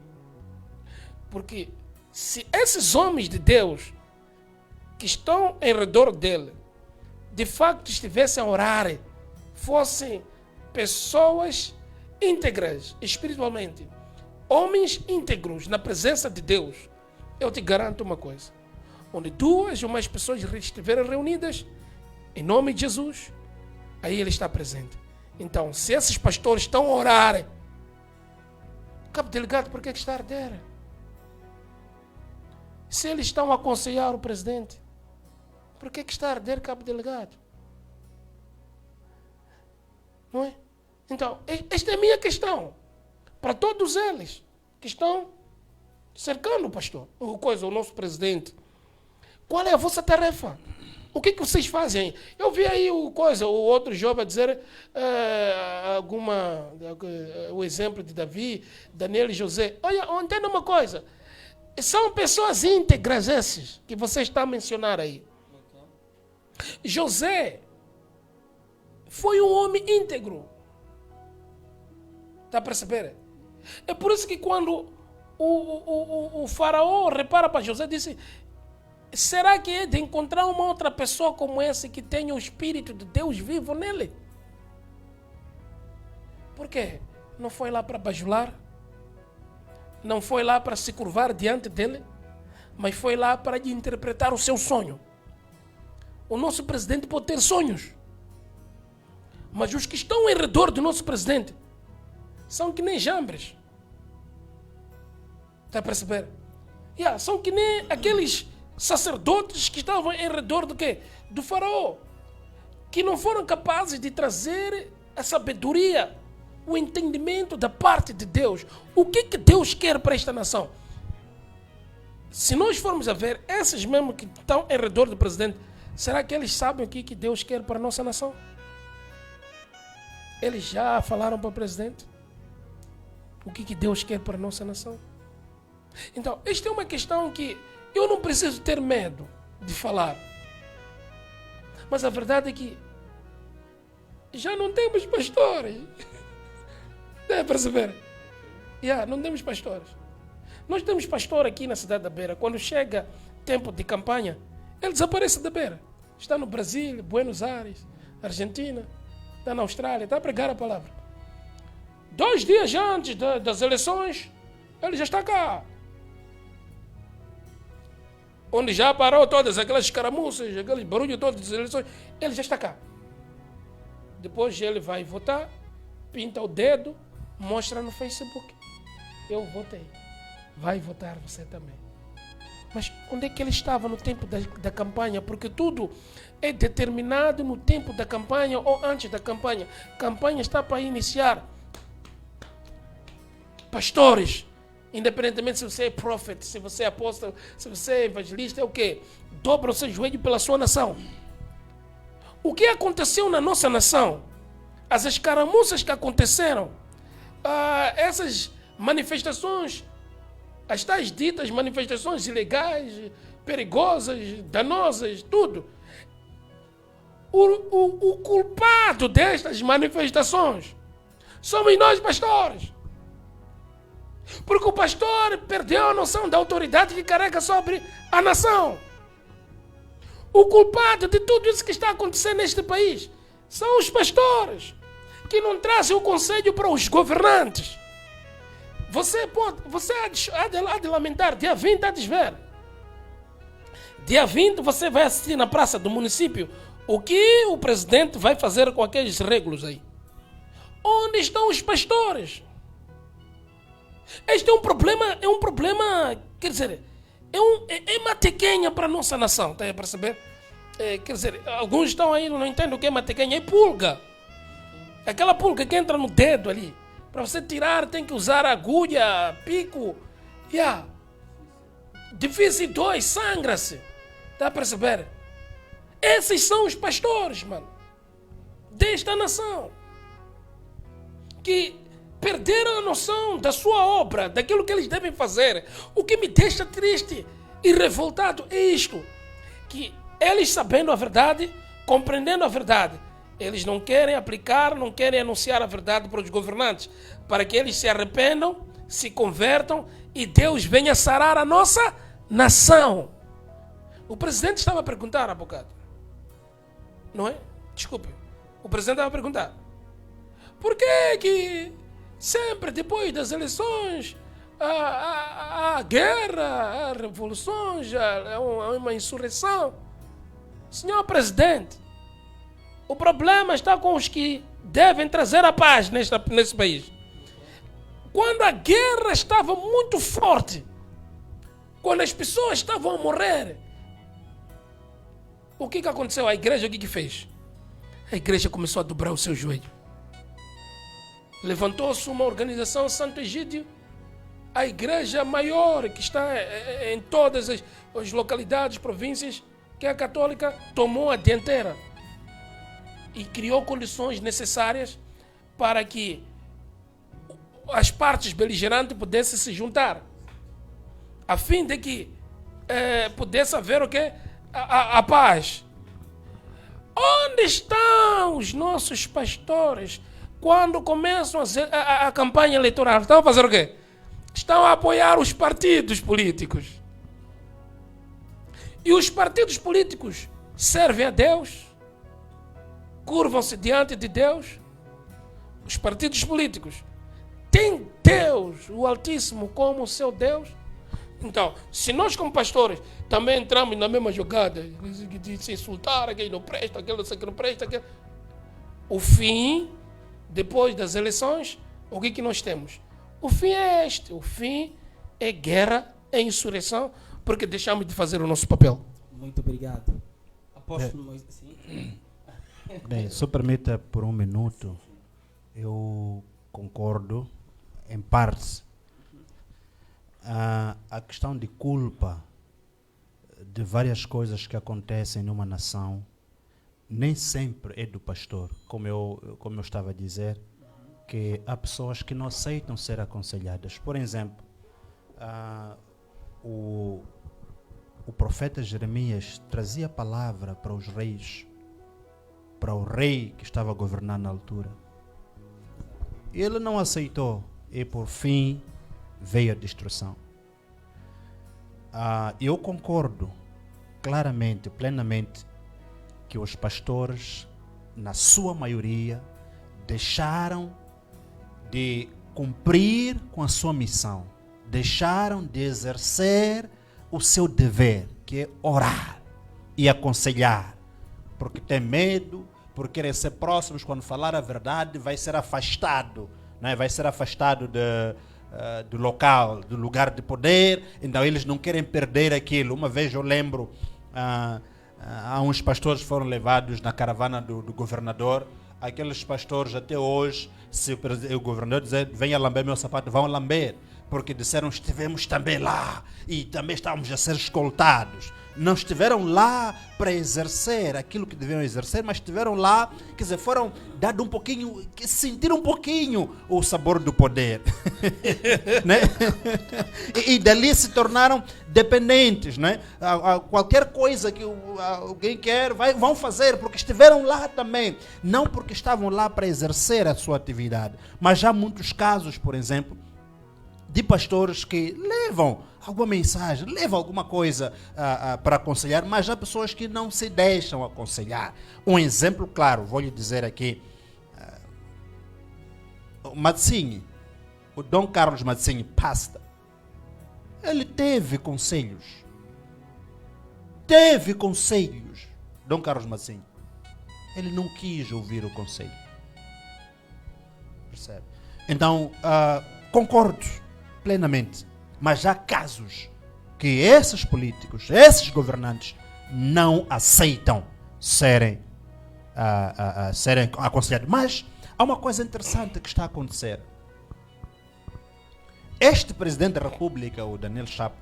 Porque se esses homens de Deus que estão em redor dele, de facto estivessem a orar, fossem pessoas íntegras espiritualmente, homens íntegros na presença de Deus, eu te garanto uma coisa: onde 2 ou mais pessoas estiverem reunidas, em nome de Jesus, aí ele está presente. Então, se esses pastores estão a orar, cabo delegado, por que está a arder? Se eles estão a aconselhar o presidente, por que está a arder, cabo delegado? Não é? Então, esta é a minha questão para todos eles que estão cercando o pastor, o nosso presidente. Qual é a vossa tarefa? O que vocês fazem? Eu vi aí o outro jovem a dizer o exemplo de Davi, Daniel e José. Olha, entenda uma coisa. São pessoas íntegras esses que você está a mencionar aí. José foi um homem íntegro. Está a perceber? É por isso que quando o faraó repara para José, disse: será que é de encontrar uma outra pessoa como esse que tenha o Espírito de Deus vivo nele? Por quê? Não foi lá para bajular, não foi lá para se curvar diante dele, mas foi lá para lhe interpretar o seu sonho. O nosso presidente pode ter sonhos, mas os que estão em redor do nosso presidente são que nem jambres. Está a perceber? São que nem aqueles sacerdotes que estavam em redor do quê? Do faraó. Que não foram capazes de trazer a sabedoria, o entendimento da parte de Deus. O que Deus quer para esta nação? Se nós formos a ver, esses mesmo que estão em redor do presidente, será que eles sabem o que Deus quer para a nossa nação? Eles já falaram para o presidente o que Deus quer para a nossa nação? Então, esta é uma questão que eu não preciso ter medo de falar. Mas a verdade é que já não temos pastores. Deve perceber? Não temos pastores. Nós temos pastor aqui na cidade da Beira. Quando chega tempo de campanha, ele desaparece da Beira. Está no Brasil, Buenos Aires, Argentina, está na Austrália, está a pregar a palavra. 2 dias antes das eleições, ele já está cá. Onde já parou todas aquelas escaramuças, aquele barulho todo das eleições, ele já está cá. Depois ele vai votar, pinta o dedo, mostra no Facebook. Eu votei. Vai votar você também. Mas onde é que ele estava no tempo da campanha? Porque tudo é determinado no tempo da campanha ou antes da campanha. A campanha está para iniciar. Pastores, independentemente se você é profeta, se você é apóstolo, se você é evangelista, é o quê? Dobra o seu joelho pela sua nação. O que aconteceu na nossa nação? As escaramuças que aconteceram, essas manifestações, as tais ditas manifestações ilegais, perigosas, danosas, tudo. O culpado destas manifestações somos nós, pastores. Porque o pastor perdeu a noção da autoridade que carrega sobre a nação. O culpado de tudo isso que está acontecendo neste país são os pastores, que não trazem o conselho para os governantes. Você há de lamentar, dia 20 há de ver. Dia 20 você vai assistir na praça do município o que o presidente vai fazer com aqueles regulos aí. Onde estão os pastores? Este é um problema, quer dizer, é matequenha para a nossa nação, está a perceber? Quer dizer, alguns estão aí, não entendem o que é matequenha, é pulga. Aquela pulga que entra no dedo ali. Para você tirar tem que usar agulha, pico. Difícil 2, sangra-se. Está a perceber? Esses são os pastores, mano, desta nação. Que perderam a noção da sua obra, daquilo que eles devem fazer. O que me deixa triste e revoltado é isto. Que eles sabendo a verdade, compreendendo a verdade, eles não querem aplicar, não querem anunciar a verdade para os governantes, para que eles se arrependam, se convertam e Deus venha sarar a nossa nação. O presidente estava a perguntar há bocado. Não é? Desculpe. O presidente estava a perguntar. Por que sempre depois das eleições há guerra, há revoluções, há uma insurreição? Senhor presidente, o problema está com os que devem trazer a paz nesse país. Quando a guerra estava muito forte, quando as pessoas estavam a morrer, o que aconteceu? A igreja o que fez? A igreja começou a dobrar o seu joelho. Levantou-se uma organização, Santo Egídio, a igreja maior que está em todas as localidades, províncias, que é a católica, tomou a dianteira e criou condições necessárias para que as partes beligerantes pudessem se juntar, a fim de que pudesse haver o quê? A paz. Onde estão os nossos pastores quando começam a campanha eleitoral? Estão a fazer o quê? Estão a apoiar os partidos políticos. E os partidos políticos servem a Deus? Curvam-se diante de Deus? Os partidos políticos têm Deus, o Altíssimo, como seu Deus? Então, se nós como pastores também entramos na mesma jogada de se insultar, aquele não presta, aquele não presta, aquele... O fim, depois das eleições, o que nós temos? O fim é este, o fim é guerra em insurreição porque deixamos de fazer o nosso papel. Muito obrigado. Apóstolo Moisés. Sim. Bem, só permita por um minuto, eu concordo em parte. A questão de culpa de várias coisas que acontecem numa nação nem sempre é do pastor, como eu estava a dizer, que há pessoas que não aceitam ser aconselhadas. Por exemplo, o profeta Jeremias trazia palavra para os reis, para o rei que estava a governar na altura. Ele não aceitou e por fim veio a destruição. Eu concordo claramente, plenamente, que os pastores, na sua maioria, deixaram de cumprir com a sua missão, deixaram de exercer o seu dever, que é orar e aconselhar, porque tem medo, por querer ser próximos, quando falar a verdade, vai ser afastado, né? Vai ser afastado do local, do lugar de poder, então eles não querem perder aquilo. Uma vez eu lembro, há uns pastores que foram levados na caravana do governador. Aqueles pastores até hoje, se o governador dizer, venha lamber meu sapato, vão lamber, porque disseram, estivemos também lá e também estávamos a ser escoltados. Não estiveram lá para exercer aquilo que deviam exercer, mas estiveram lá, quer dizer, foram dados um pouquinho, sentiram um pouquinho o sabor do poder. Né? E dali se tornaram dependentes, né? Qualquer coisa que alguém quer, vão fazer, porque estiveram lá também. Não porque estavam lá para exercer a sua atividade. Mas há muitos casos, por exemplo, de pastores que levam alguma mensagem, levam alguma coisa para aconselhar, mas há pessoas que não se deixam aconselhar. Um exemplo claro, vou lhe dizer aqui, o Matsinho, o Dom Carlos Matsinho, pasta, ele teve conselhos, Dom Carlos Matsinho. Ele não quis ouvir o conselho. Percebe? Então, concordo plenamente, mas há casos que esses políticos, esses governantes não aceitam serem aconselhados. Mas há uma coisa interessante que está a acontecer. Este presidente da República, o Daniel Chapo,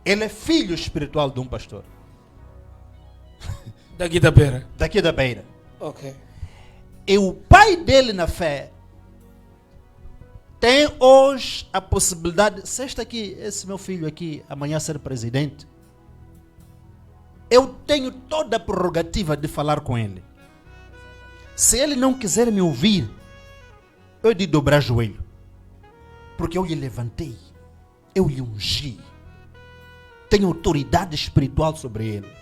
ele é filho espiritual de um pastor. Daqui da beira. Daqui da beira. Ok. E o pai dele na fé tem hoje a possibilidade, se esse meu filho aqui amanhã ser presidente, eu tenho toda a prerrogativa de falar com ele. Se ele não quiser me ouvir, eu de dobrar joelho, porque eu lhe levantei, eu lhe ungi, tenho autoridade espiritual sobre ele.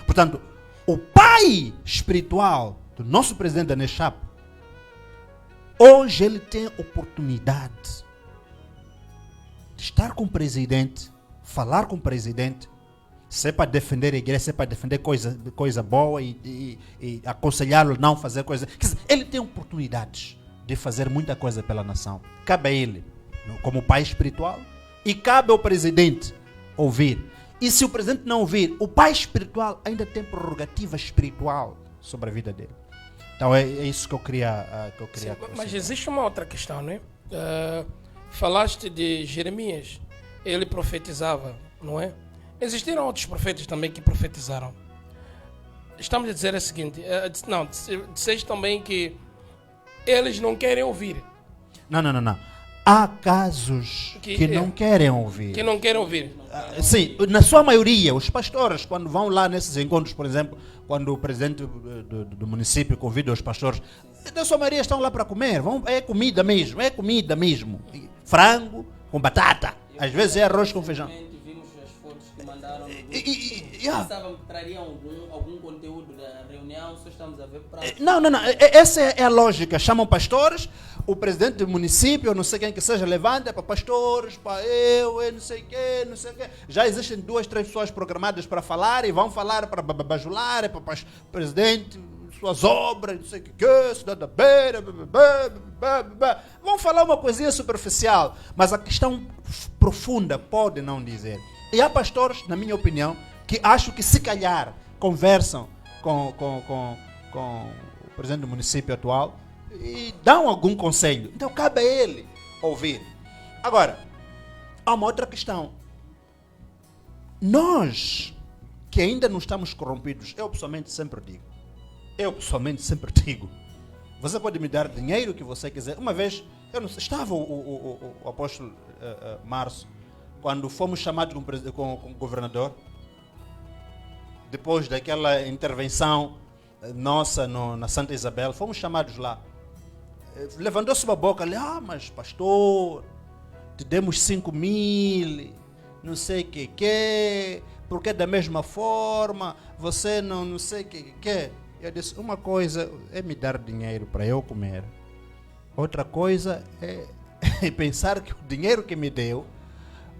Portanto, o pai espiritual do nosso presidente Daniel Chapo, hoje ele tem oportunidade de estar com o presidente, falar com o presidente, se é para defender a igreja, se é para defender coisa boa e aconselhá-lo a não fazer coisa. Quer dizer, ele tem oportunidades de fazer muita coisa pela nação. Cabe a ele, como pai espiritual, e cabe ao presidente ouvir. E se o presidente não ouvir, o pai espiritual ainda tem prerrogativa espiritual sobre a vida dele. Então é isso que eu queria Sim, mas existe uma outra questão, né? Falaste de Jeremias, ele profetizava, não é? Existiram outros profetas também que profetizaram. Estamos a dizer o seguinte, disseste também que eles não querem ouvir. Não. Há casos que não querem ouvir. Que não querem ouvir. Sim, na sua maioria, os pastores, quando vão lá nesses encontros, por exemplo, quando o presidente do município convida os pastores, na sua maioria estão lá para comer. É comida mesmo. Frango com batata. Às vezes é arroz com feijão. Vimos as fotos que mandaram. Pensavam que trariam algum conteúdo da reunião, só estamos a ver para... Não. Essa é a lógica. Chamam pastores, o presidente do município, não sei quem que seja, levanta para pastores, para não sei quê. Já existem 2, 3 pessoas programadas para falar e vão falar para bajular, para o presidente suas obras, não sei o que, cidade da beira, vão falar uma coisinha superficial, mas a questão profunda pode não dizer. E há pastores, na minha opinião, que acho que se calhar conversam com o presidente do município atual e dão algum conselho. Então cabe a ele ouvir. Agora, há uma outra questão. Nós que ainda não estamos corrompidos, eu pessoalmente sempre digo, você pode me dar dinheiro que você quiser. Uma vez, eu não sei, estava o apóstolo Márcio, quando fomos chamados com o governador, depois daquela intervenção nossa na Santa Isabel, fomos chamados lá. Levantou-se uma boca ali, mas pastor, te demos 5.000, não sei o que, porque da mesma forma, você não sei o que. Eu disse, uma coisa é me dar dinheiro para eu comer, outra coisa é pensar que o dinheiro que me deu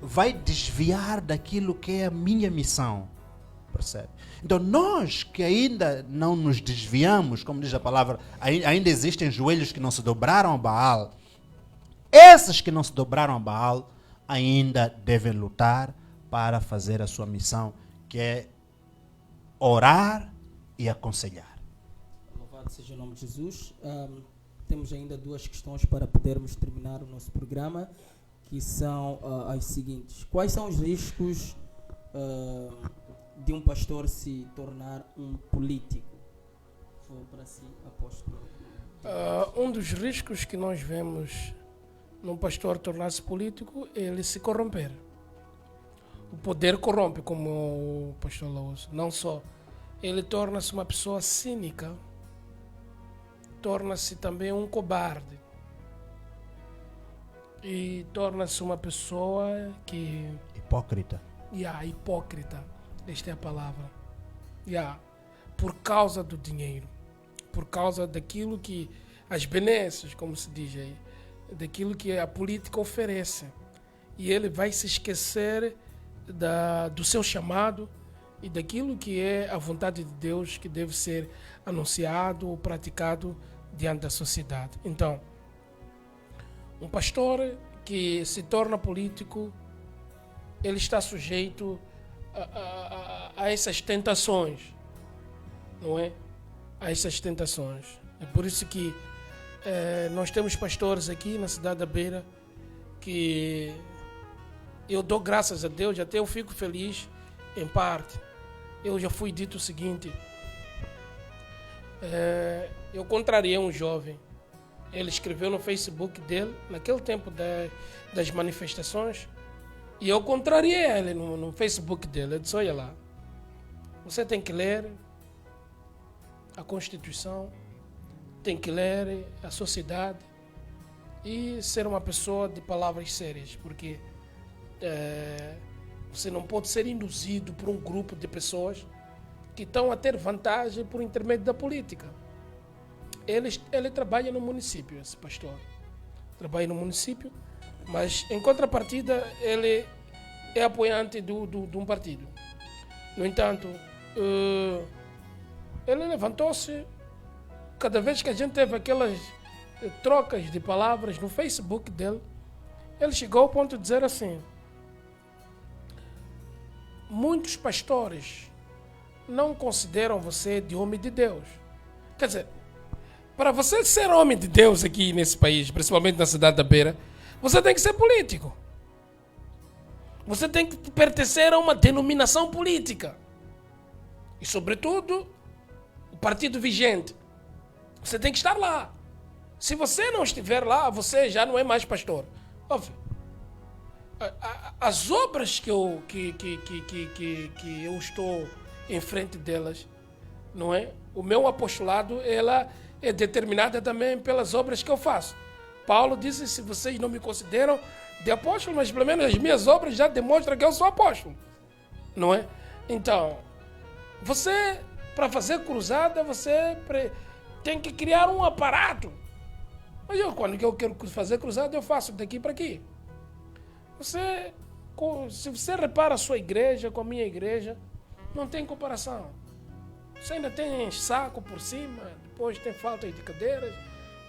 vai desviar daquilo que é a minha missão. Percebe? Então nós que ainda não nos desviamos, como diz a palavra, ainda existem joelhos que não se dobraram a Baal. Esses que não se dobraram a Baal ainda devem lutar para fazer a sua missão, que é orar e aconselhar. Louvado seja o nome de Jesus. Temos ainda 2 questões para podermos terminar o nosso programa, que são as seguintes. Quais são os riscos de um pastor se tornar um político? Vou para si, apóstolo. Um dos riscos que nós vemos num pastor tornar-se político é ele se corromper. O poder corrompe, como o pastor Laúso. Não só. Ele torna-se uma pessoa cínica, torna-se também um cobarde. E torna-se uma pessoa que... Hipócrita. Hipócrita. Esta é a palavra. Por causa do dinheiro. Por causa daquilo que... As benesses, como se diz aí. Daquilo que a política oferece. E ele vai se esquecer do seu chamado e daquilo que é a vontade de Deus que deve ser anunciado ou praticado diante da sociedade. Então, um pastor que se torna político, ele está sujeito a essas tentações, não é? A essas tentações. É por isso que nós temos pastores aqui na cidade da Beira que eu dou graças a Deus, até eu fico feliz em parte. Eu já fui dito o seguinte, eu contrariei um jovem, ele escreveu no Facebook dele, naquele tempo das manifestações, e eu contrariei ele no Facebook dele. Eu disse, olha lá, você tem que ler a Constituição, tem que ler a sociedade e ser uma pessoa de palavras sérias, porque você não pode ser induzido por um grupo de pessoas que estão a ter vantagem por intermédio da política. Ele trabalha no município, esse pastor. Trabalha no município, mas em contrapartida ele é apoiante de um partido. No entanto, ele levantou-se, cada vez que a gente teve aquelas trocas de palavras no Facebook dele, ele chegou ao ponto de dizer assim, muitos pastores não consideram você de homem de Deus. Quer dizer, para você ser homem de Deus aqui nesse país, principalmente na cidade da Beira, você tem que ser político. Você tem que pertencer a uma denominação política. E, sobretudo, o partido vigente. Você tem que estar lá. Se você não estiver lá, você já não é mais pastor. Óbvio. As obras que eu estou em frente delas, não é? O meu apostolado, ela é determinada também pelas obras que eu faço. Paulo disse, se vocês não me consideram de apóstolo, mas pelo menos as minhas obras já demonstram que eu sou apóstolo, não é? Então, você, para fazer cruzada, você tem que criar um aparato. Mas quando eu quero fazer cruzada, eu faço daqui para aqui. Se você repara a sua igreja com a minha igreja, não tem comparação. Você ainda tem saco por cima, depois tem falta de cadeiras.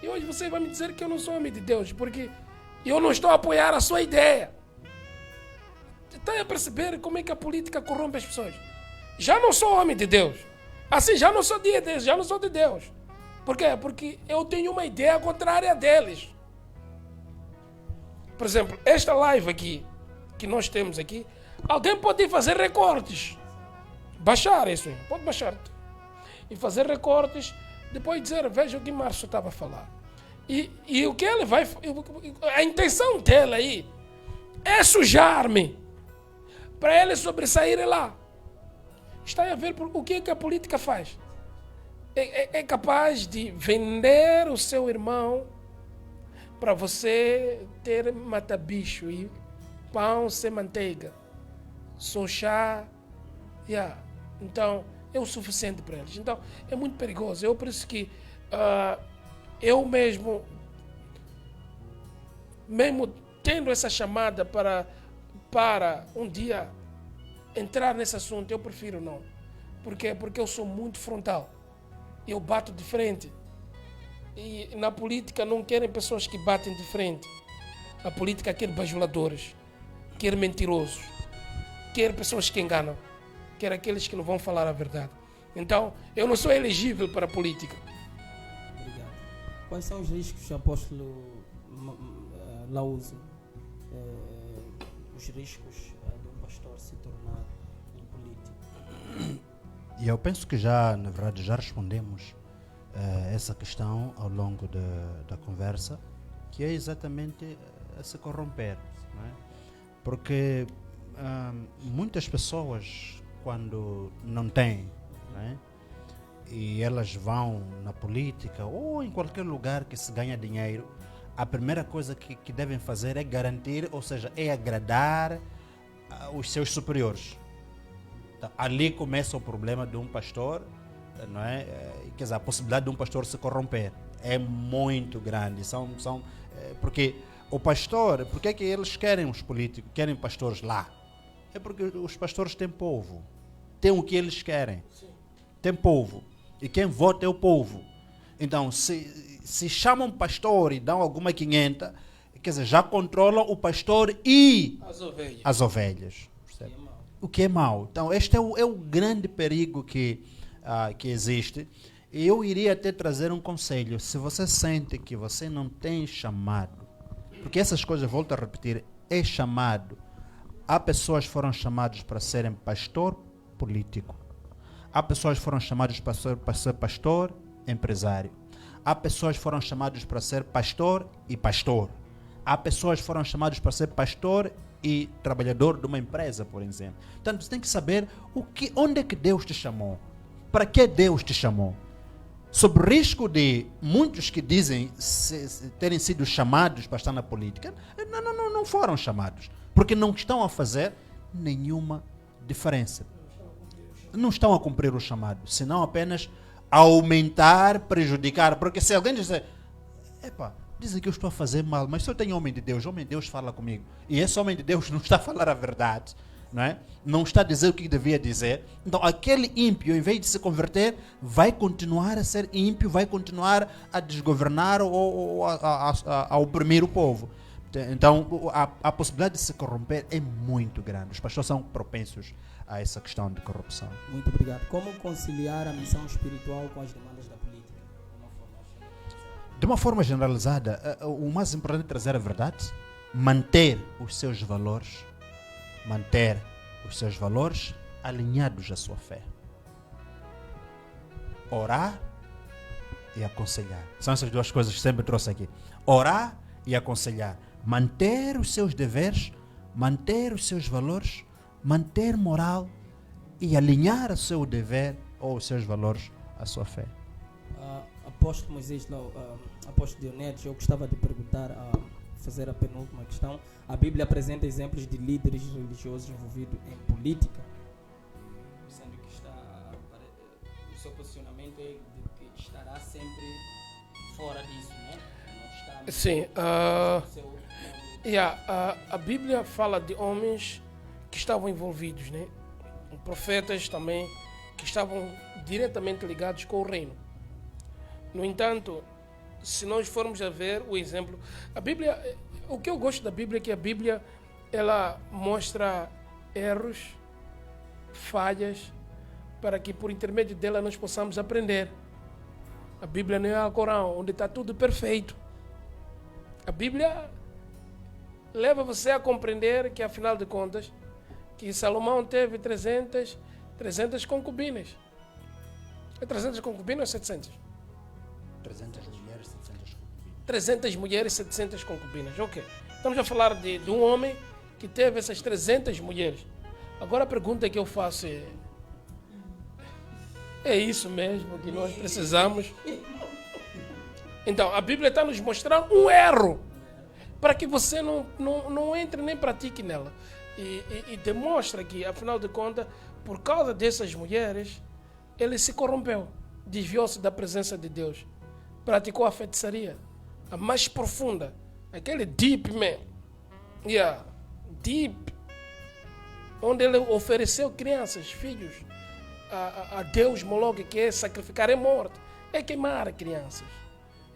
E hoje você vai me dizer que eu não sou homem de Deus, porque eu não estou a apoiar a sua ideia. Está a perceber como é que a política corrompe as pessoas? Já não sou homem de Deus. Assim, já não sou de Deus, já não sou de Deus. Por quê? Porque eu tenho uma ideia contrária deles. Por exemplo, esta live aqui, que nós temos aqui, alguém pode fazer recortes. Baixar isso, pode baixar. E fazer recortes, depois dizer, veja o que Márcio estava a falar. E o que ele vai... A intenção dele aí é sujar-me para ele sobressair lá. Está a ver o que a política faz. É capaz de vender o seu irmão para você ter mata-bicho e pão sem manteiga, só chá. Então, é o suficiente para eles. Então, é muito perigoso. Eu por isso que eu mesmo tendo essa chamada para um dia entrar nesse assunto, eu prefiro não. Por quê? Porque eu sou muito frontal. Eu bato de frente. E na política não querem pessoas que batem de frente. A política quer bajuladores, quer mentirosos, quer pessoas que enganam, quer aqueles que não vão falar a verdade. Então, eu não sou elegível para a política. Obrigado. Quais são os riscos, apóstolo Lauso? Os riscos de um pastor se tornar um político? E eu penso que na verdade, já respondemos essa questão ao longo da conversa, que é exatamente se corromper. Não é? Porque muitas pessoas, quando não têm, não é? E elas vão na política ou em qualquer lugar que se ganha dinheiro, a primeira coisa que devem fazer é garantir, ou seja, é agradar os seus superiores. Então, ali começa o problema de um pastor, não é? Quer dizer, a possibilidade de um pastor se corromper é muito grande. Porque o pastor, porque é que eles querem os políticos, querem pastores lá? É porque os pastores têm povo, têm o que eles querem, tem povo, e quem vota é o povo. Então, se chamam pastor e dão alguma 500, quer dizer, já controlam o pastor e as ovelhas. O que é mau. Então, este é o grande perigo que existe. E eu iria até trazer um conselho. Se você sente que você não tem chamado, porque essas coisas, volto a repetir, é chamado. Há pessoas que foram chamadas para serem pastor político. Há pessoas que foram chamadas para ser pastor empresário. Há pessoas que foram chamadas para ser pastor e pastor. Há pessoas que foram chamadas para ser pastor e trabalhador de uma empresa, por exemplo. Portanto, você tem que saber onde é que Deus te chamou. Para que Deus te chamou. Sob o risco de muitos que dizem terem sido chamados para estar na política, não foram chamados. Porque não estão a fazer nenhuma diferença. Não estão a cumprir o chamado, senão apenas aumentar, prejudicar. Porque se alguém dizer, dizem que eu estou a fazer mal, mas se eu tenho homem de Deus fala comigo. E esse homem de Deus não está a falar a verdade, não é? Não está a dizer o que devia dizer. Então aquele ímpio, em vez de se converter, vai continuar a ser ímpio, vai continuar a desgovernar ou a oprimir o povo. Então a possibilidade de se corromper é muito grande. Os pastores são propensos a essa questão de corrupção. Muito obrigado. Como conciliar a missão espiritual com as demandas da política? De uma forma generalizada, o mais importante é trazer a verdade, manter os seus valores alinhados à sua fé. Orar e aconselhar. São essas duas coisas que sempre trouxe aqui. Orar e aconselhar. Manter os seus deveres, manter os seus valores, manter moral e alinhar o seu dever ou os seus valores à sua fé. Apóstolo Moisés, apóstolo Dionedes, eu gostava de perguntar, fazer a penúltima questão. A Bíblia apresenta exemplos de líderes religiosos envolvidos em política, sendo que o seu posicionamento é de que estará sempre fora disso, né? Não está. Sim. A Bíblia fala de homens que estavam envolvidos, né? Profetas também que estavam diretamente ligados com o reino. No entanto, se nós formos a ver o exemplo, a Bíblia, o que eu gosto da Bíblia é que a Bíblia ela mostra erros, falhas, para que por intermédio dela nós possamos aprender. A Bíblia não é o Corão, onde está tudo perfeito. A Bíblia leva você a compreender que, afinal de contas, que Salomão teve 300 concubinas. É 300 concubinas ou 700? 300 mulheres, 700 concubinas. 300 mulheres, 700 concubinas. Ok. Estamos a falar de um homem que teve essas 300 mulheres. Agora a pergunta que eu faço é isso mesmo que nós precisamos? Então, a Bíblia está nos mostrando um erro para que você não entre nem pratique nela. E demonstra que, afinal de contas, por causa dessas mulheres, ele se corrompeu, desviou-se da presença de Deus, praticou a feitiçaria, a mais profunda, aquele deep man, deep, onde ele ofereceu crianças, filhos, a Deus Moloque, que é sacrificar em morte, é queimar crianças.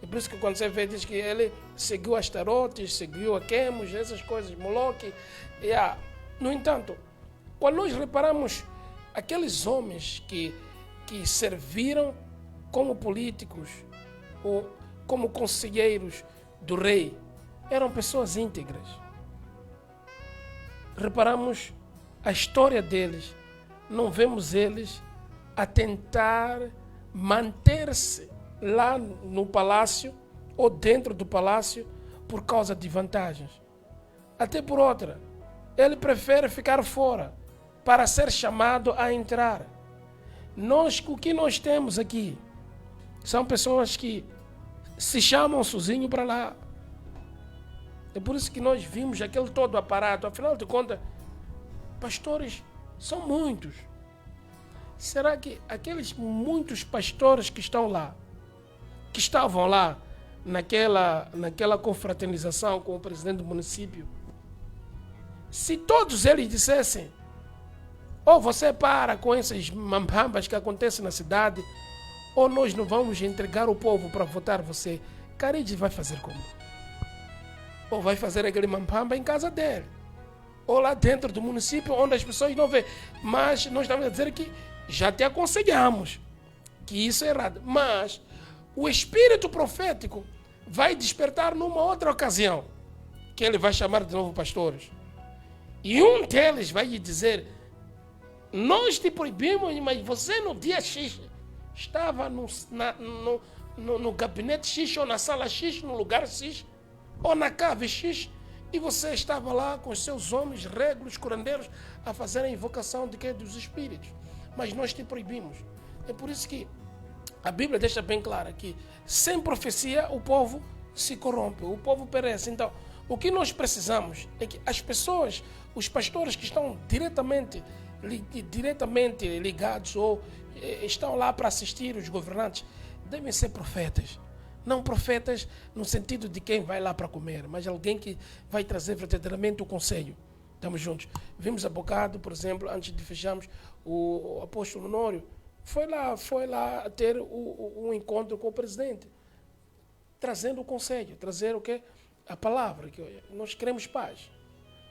É por isso que quando você vê, diz que ele seguiu Astarotes, seguiu a Quemos, essas coisas, Moloque. No entanto, quando nós reparamos aqueles homens que serviram como políticos ou como conselheiros do rei, eram pessoas íntegras. Reparamos a história deles, não vemos eles a tentar manter-se lá no palácio ou dentro do palácio por causa de vantagens. Até por outra, ele prefere ficar fora para ser chamado a entrar. O que nós temos aqui são pessoas que se chamam sozinho para lá. É por isso que nós vimos aquele todo aparato. Afinal de contas, pastores são muitos. Será que aqueles muitos pastores que estão lá, que estavam lá naquela confraternização com o presidente do município, se todos eles dissessem: ou você para com essas mambambas que acontecem na cidade, ou nós não vamos entregar o povo para votar você, Caride vai fazer como? Ou vai fazer aquele mambamba em casa dele, ou lá dentro do município onde as pessoas não vêem. Mas nós estamos a dizer que já te aconselhamos que isso é errado. Mas o espírito profético vai despertar numa outra ocasião, que ele vai chamar de novo pastores. E um deles vai lhe dizer: nós te proibimos, mas você no dia X estava no gabinete X, ou na sala X, no lugar X, ou na cave X, e você estava lá com os seus homens régulos, curandeiros, a fazer a invocação de quê? Dos espíritos. Mas nós te proibimos. É por isso que a Bíblia deixa bem clara que sem profecia o povo se corrompe, o povo perece. Então, o que nós precisamos é que as pessoas, os pastores que estão diretamente ligados ou estão lá para assistir os governantes, devem ser profetas. Não profetas no sentido de quem vai lá para comer, mas alguém que vai trazer verdadeiramente o conselho. Estamos juntos. Vimos há bocado, por exemplo, antes de fecharmos, o apóstolo Honório foi lá ter um encontro com o presidente, trazendo o conselho, trazer o quê? A palavra, que nós queremos paz.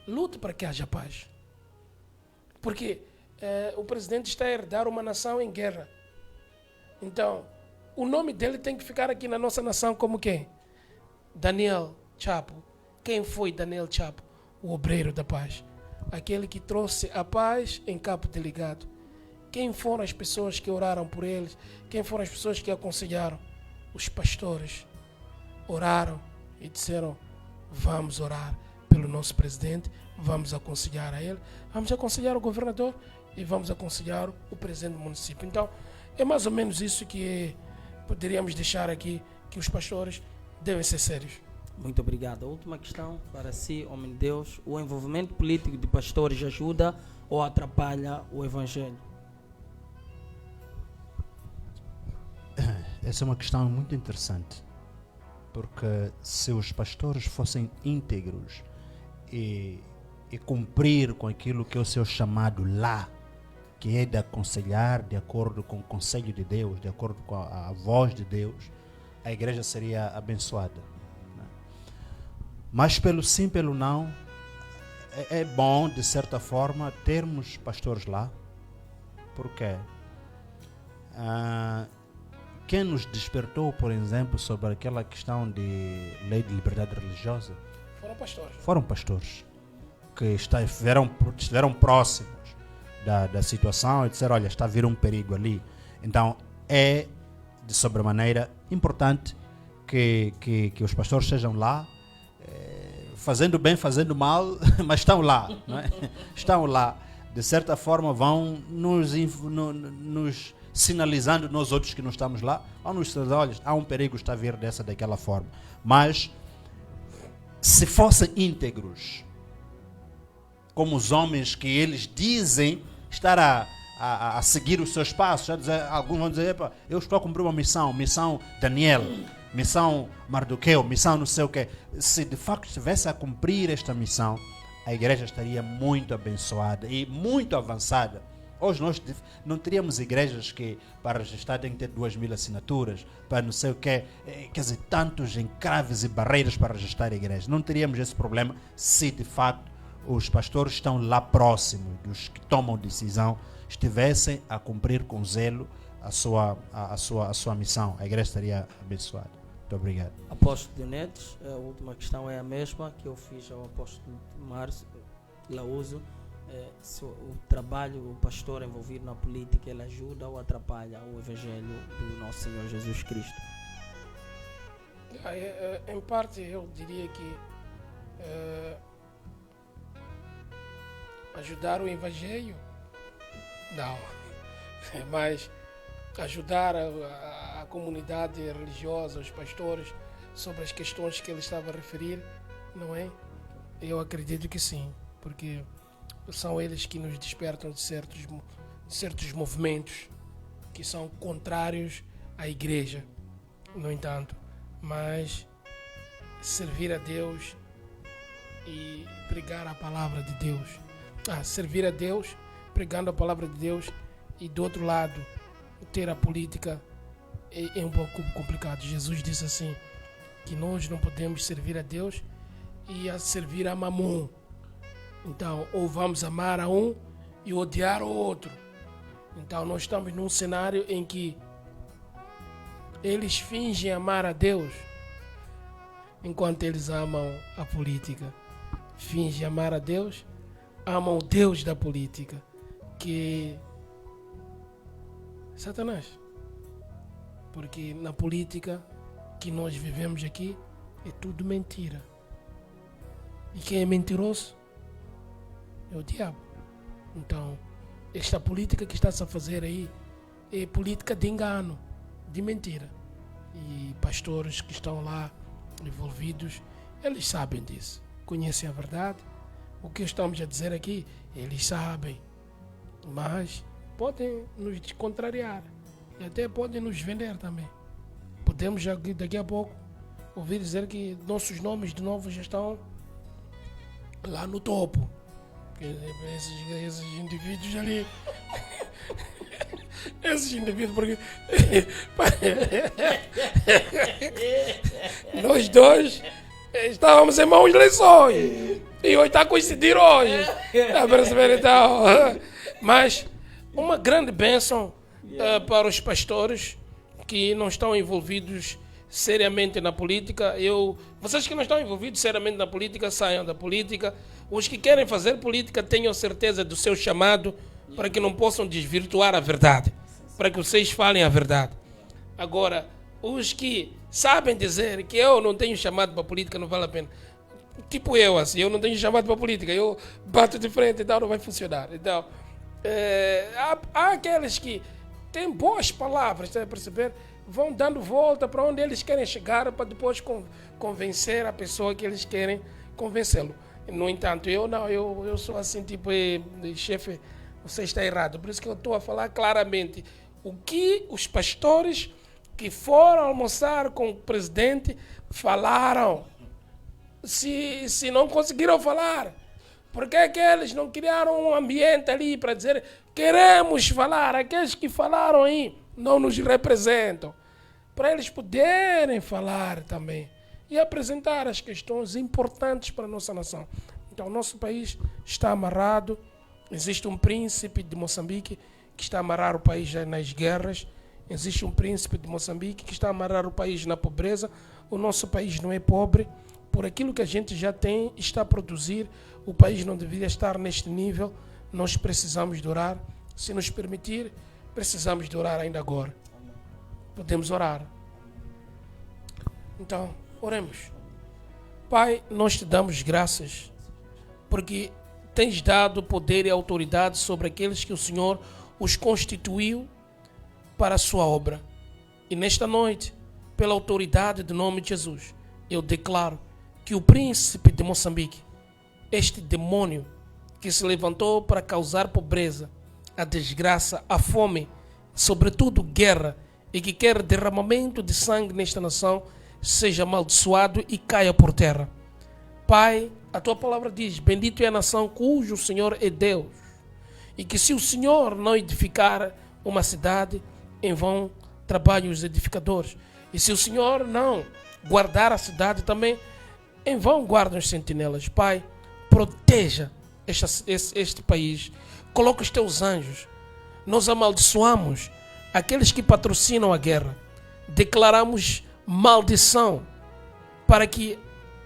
Lute para que haja paz. Porque o presidente está a herdar uma nação em guerra. Então, o nome dele tem que ficar aqui na nossa nação como quem? Daniel Chapo. Quem foi Daniel Chapo? O obreiro da paz. Aquele que trouxe a paz em Cabo Delgado. Quem foram as pessoas que oraram por eles? Quem foram as pessoas que aconselharam? Os pastores oraram e disseram: vamos orar pelo nosso presidente, vamos aconselhar a ele, vamos aconselhar o governador e vamos aconselhar o presidente do município. Então, é mais ou menos isso que poderíamos deixar aqui, que os pastores devem ser sérios. Muito obrigado. A última questão para si, homem de Deus: o envolvimento político de pastores ajuda ou atrapalha o evangelho? Essa é uma questão muito interessante, porque se os pastores fossem íntegros e cumprir com aquilo que é o seu chamado lá, que é de aconselhar de acordo com o conselho de Deus, de acordo com a voz de Deus, a igreja seria abençoada. Né? Mas pelo sim, pelo não, é bom, de certa forma, termos pastores lá. Por quê? Quem nos despertou, por exemplo, sobre aquela questão de lei de liberdade religiosa foram pastores que estiveram próximos da situação e disseram, olha, está a vir um perigo ali. Então é de sobremaneira importante que os pastores estejam lá, fazendo bem, fazendo mal, mas estão lá, não é? Estão lá, de certa forma vão nos sinalizando, nós outros que não estamos lá, vão nos dizer, olha, há um perigo, está a vir daquela forma. Mas se fossem íntegros, como os homens que eles dizem estar a seguir os seus passos, alguns vão dizer, eu estou a cumprir uma missão Daniel, missão Mardoqueu, missão não sei o quê. Se de facto estivesse a cumprir esta missão, a igreja estaria muito abençoada e muito avançada. Hoje nós não teríamos igrejas que para registrar tem que ter 2.000 assinaturas, para não sei o quê, quer dizer, tantos entraves e barreiras para registrar a igreja. Não teríamos esse problema se de facto os pastores estão lá próximos dos que tomam decisão, estivessem a cumprir com zelo a sua missão. A igreja estaria abençoada. Muito obrigado. Apóstolo Dionetes, a última questão é a mesma que eu fiz ao apóstolo Márcio Lauso. Se o trabalho, o pastor envolvido na política, ele ajuda ou atrapalha o evangelho do nosso Senhor Jesus Cristo? Em parte eu diria que ajudar o evangelho, não, mas ajudar a comunidade religiosa, os pastores, sobre as questões que ele estava a referir, não é? Eu acredito que sim, porque são eles que nos despertam de certos movimentos que são contrários à igreja. No entanto, mas servir a Deus e pregar a palavra de Deus, servir a Deus pregando a palavra de Deus, e do outro lado ter a política é um pouco complicado. Jesus disse assim, que nós não podemos servir a Deus e a servir a Mamon. Então, ou vamos amar a um e odiar o outro. Então, nós estamos num cenário em que eles fingem amar a Deus enquanto eles amam a política. Fingem amar a Deus, amam o Deus da política, que é Satanás. Porque na política que nós vivemos aqui é tudo mentira. E quem é mentiroso é o diabo. Então, esta política que está-se a fazer aí é política de engano, de mentira. E pastores que estão lá envolvidos, eles sabem disso, conhecem a verdade. O que estamos a dizer aqui, eles sabem, mas podem nos contrariar e até podem nos vender também. Podemos já daqui a pouco ouvir dizer que nossos nomes de novo já estão lá no topo. Esses indivíduos ali, esses indivíduos, porque nós dois estávamos em mãos lençóis e hoje está a coincidir hoje, está a perceber então? Mas uma grande bênção para os pastores que não estão envolvidos seriamente na política. Vocês que não estão envolvidos seriamente na política, saiam da política. Os que querem fazer política tenham certeza do seu chamado, para que não possam desvirtuar a verdade, para que vocês falem a verdade. Agora, os que sabem dizer que eu não tenho chamado para política, não vale a pena. Tipo eu, assim, eu não tenho chamado para política, eu bato de frente e tal, não vai funcionar. Então, há aqueles que têm boas palavras, está a perceber? Vão dando volta para onde eles querem chegar, para depois convencer a pessoa que eles querem convencê-lo. No entanto, eu sou assim, tipo, chefe, você está errado. Por isso que eu estou a falar claramente o que os pastores que foram almoçar com o presidente falaram. Se não conseguiram falar, por que é que eles não criaram um ambiente ali para dizer Queremos falar, aqueles que falaram aí não nos representam, para eles poderem falar também e apresentar as questões importantes para a nossa nação. Então, o nosso país está amarrado. Existe um príncipe de Moçambique que está a amarrar o país nas guerras. Existe um príncipe de Moçambique que está a amarrar o país na pobreza. O nosso país não é pobre. Por aquilo que a gente já tem, está a produzir, o país não deveria estar neste nível. Nós precisamos de orar. Se nos permitir, precisamos de orar ainda agora. Podemos orar. Então, oremos. Pai, nós te damos graças, porque tens dado poder e autoridade sobre aqueles que o Senhor os constituiu para a sua obra. E nesta noite, pela autoridade do nome de Jesus, eu declaro que o príncipe de Moçambique, este demônio que se levantou para causar pobreza, a desgraça, a fome, sobretudo guerra, e que quer derramamento de sangue nesta nação, seja amaldiçoado e caia por terra. Pai, a tua palavra diz: bendito é a nação cujo Senhor é Deus, e que se o Senhor não edificar uma cidade, em vão trabalham os edificadores, e se o Senhor não guardar a cidade também, em vão guardam os sentinelas. Pai, proteja este país, coloca os teus anjos. Nós amaldiçoamos aqueles que patrocinam a guerra, declaramos maldição para que,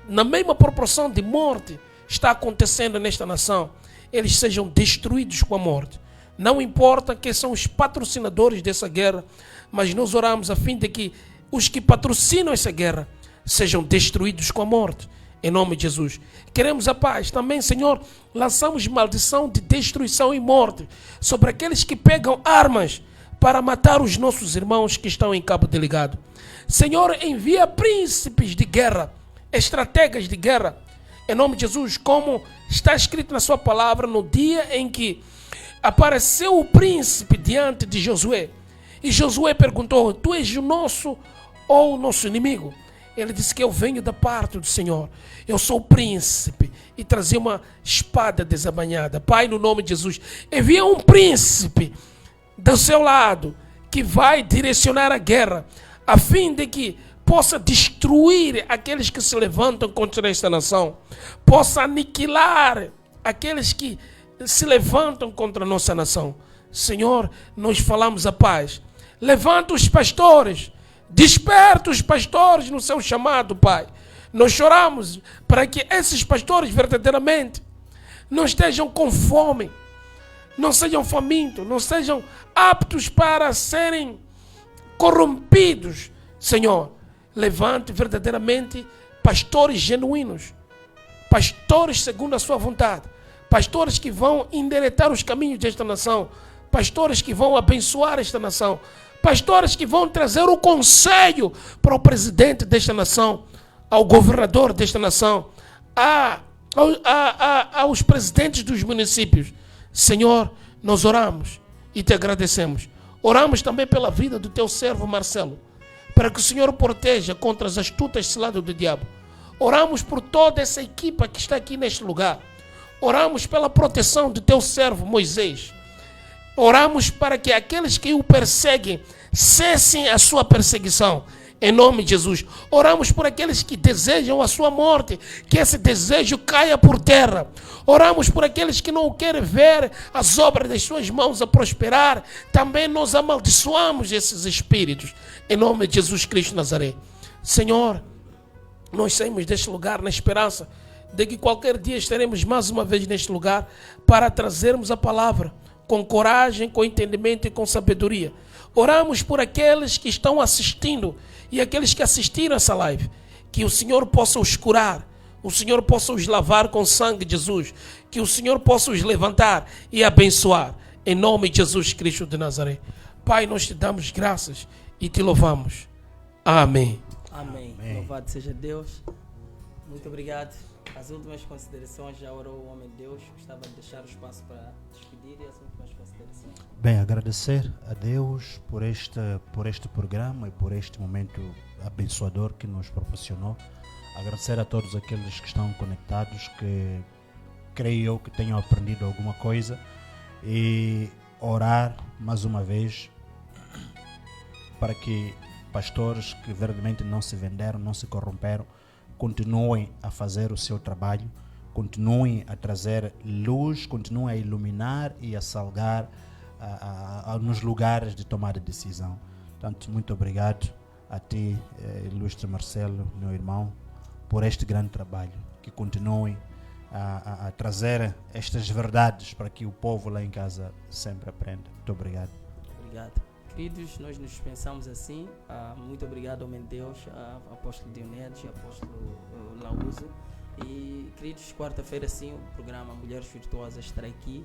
na mesma proporção de morte está acontecendo nesta nação, eles sejam destruídos com a morte. Não importa quem são os patrocinadores dessa guerra, mas nós oramos a fim de que os que patrocinam essa guerra sejam destruídos com a morte, em nome de Jesus. Queremos a paz também, Senhor. Lançamos maldição de destruição e morte sobre aqueles que pegam armas para matar os nossos irmãos que estão em Cabo Delgado. Senhor, envia príncipes de guerra, estrategas de guerra, em nome de Jesus, como está escrito na sua palavra, no dia em que apareceu o príncipe diante de Josué, e Josué perguntou: tu és o nosso ou o nosso inimigo? Ele disse que eu venho da parte do Senhor, eu sou o príncipe, e trazia uma espada desabanhada. Pai, no nome de Jesus, envia um príncipe do seu lado, que vai direcionar a guerra, a fim de que possa destruir aqueles que se levantam contra esta nação, possa aniquilar aqueles que se levantam contra a nossa nação. Senhor, nós falamos a paz. Levanta os pastores, desperta os pastores no seu chamado, Pai. Nós choramos para que esses pastores verdadeiramente não estejam com fome, não sejam famintos, não sejam aptos para serem corrompidos. Senhor, levante verdadeiramente pastores genuínos, pastores segundo a sua vontade, pastores que vão endireitar os caminhos desta nação, pastores que vão abençoar esta nação, pastores que vão trazer o conselho para o presidente desta nação, ao governador desta nação, aos presidentes dos municípios. Senhor, nós oramos e te agradecemos. Oramos também pela vida do teu servo Marcelo, para que o Senhor o proteja contra as astutas ciladas do diabo. Oramos por toda essa equipa que está aqui neste lugar. Oramos pela proteção do teu servo Moisés. Oramos para que aqueles que o perseguem cessem a sua perseguição, em nome de Jesus. Oramos por aqueles que desejam a sua morte, que esse desejo caia por terra. Oramos por aqueles que não querem ver as obras das suas mãos a prosperar. Também nós amaldiçoamos esses espíritos, em nome de Jesus Cristo de Nazaré. Senhor, nós saímos deste lugar na esperança de que qualquer dia estaremos mais uma vez neste lugar para trazermos a palavra com coragem, com entendimento e com sabedoria. Oramos por aqueles que estão assistindo e aqueles que assistiram essa live, que o Senhor possa os curar, o Senhor possa os lavar com o sangue de Jesus, que o Senhor possa os levantar e abençoar, em nome de Jesus Cristo de Nazaré. Pai, nós te damos graças e te louvamos. Amém. Amém. Louvado seja Deus. Muito obrigado. As últimas considerações, já orou o homem de Deus. Gostava de deixar o espaço para despedir e as últimas considerações. Bem, agradecer a Deus por este programa e por este momento abençoador que nos proporcionou. Agradecer a todos aqueles que estão conectados, que creio eu que tenham aprendido alguma coisa. E orar mais uma vez para que pastores que verdadeiramente não se venderam, não se corromperam, continuem a fazer o seu trabalho, continuem a trazer luz, continuem a iluminar e a salgar nos lugares de tomada de decisão. Portanto, muito obrigado a ti, ilustre Marcelo, meu irmão, por este grande trabalho. Que continuem a trazer estas verdades para que o povo lá em casa sempre aprenda. Muito obrigado. Obrigado. Queridos, nós nos dispensamos assim. Muito obrigado, homem de Deus, apóstolo Dionedes e apóstolo Lauso. E, queridos, quarta-feira sim, o programa Mulheres Virtuosas estará aqui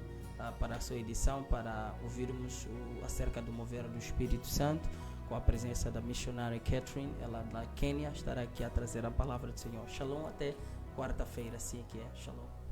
para a sua edição, para ouvirmos acerca do mover do Espírito Santo, com a presença da missionária Catherine, ela da Quênia, estará aqui a trazer a palavra do Senhor. Shalom, até quarta-feira, assim que é. Shalom.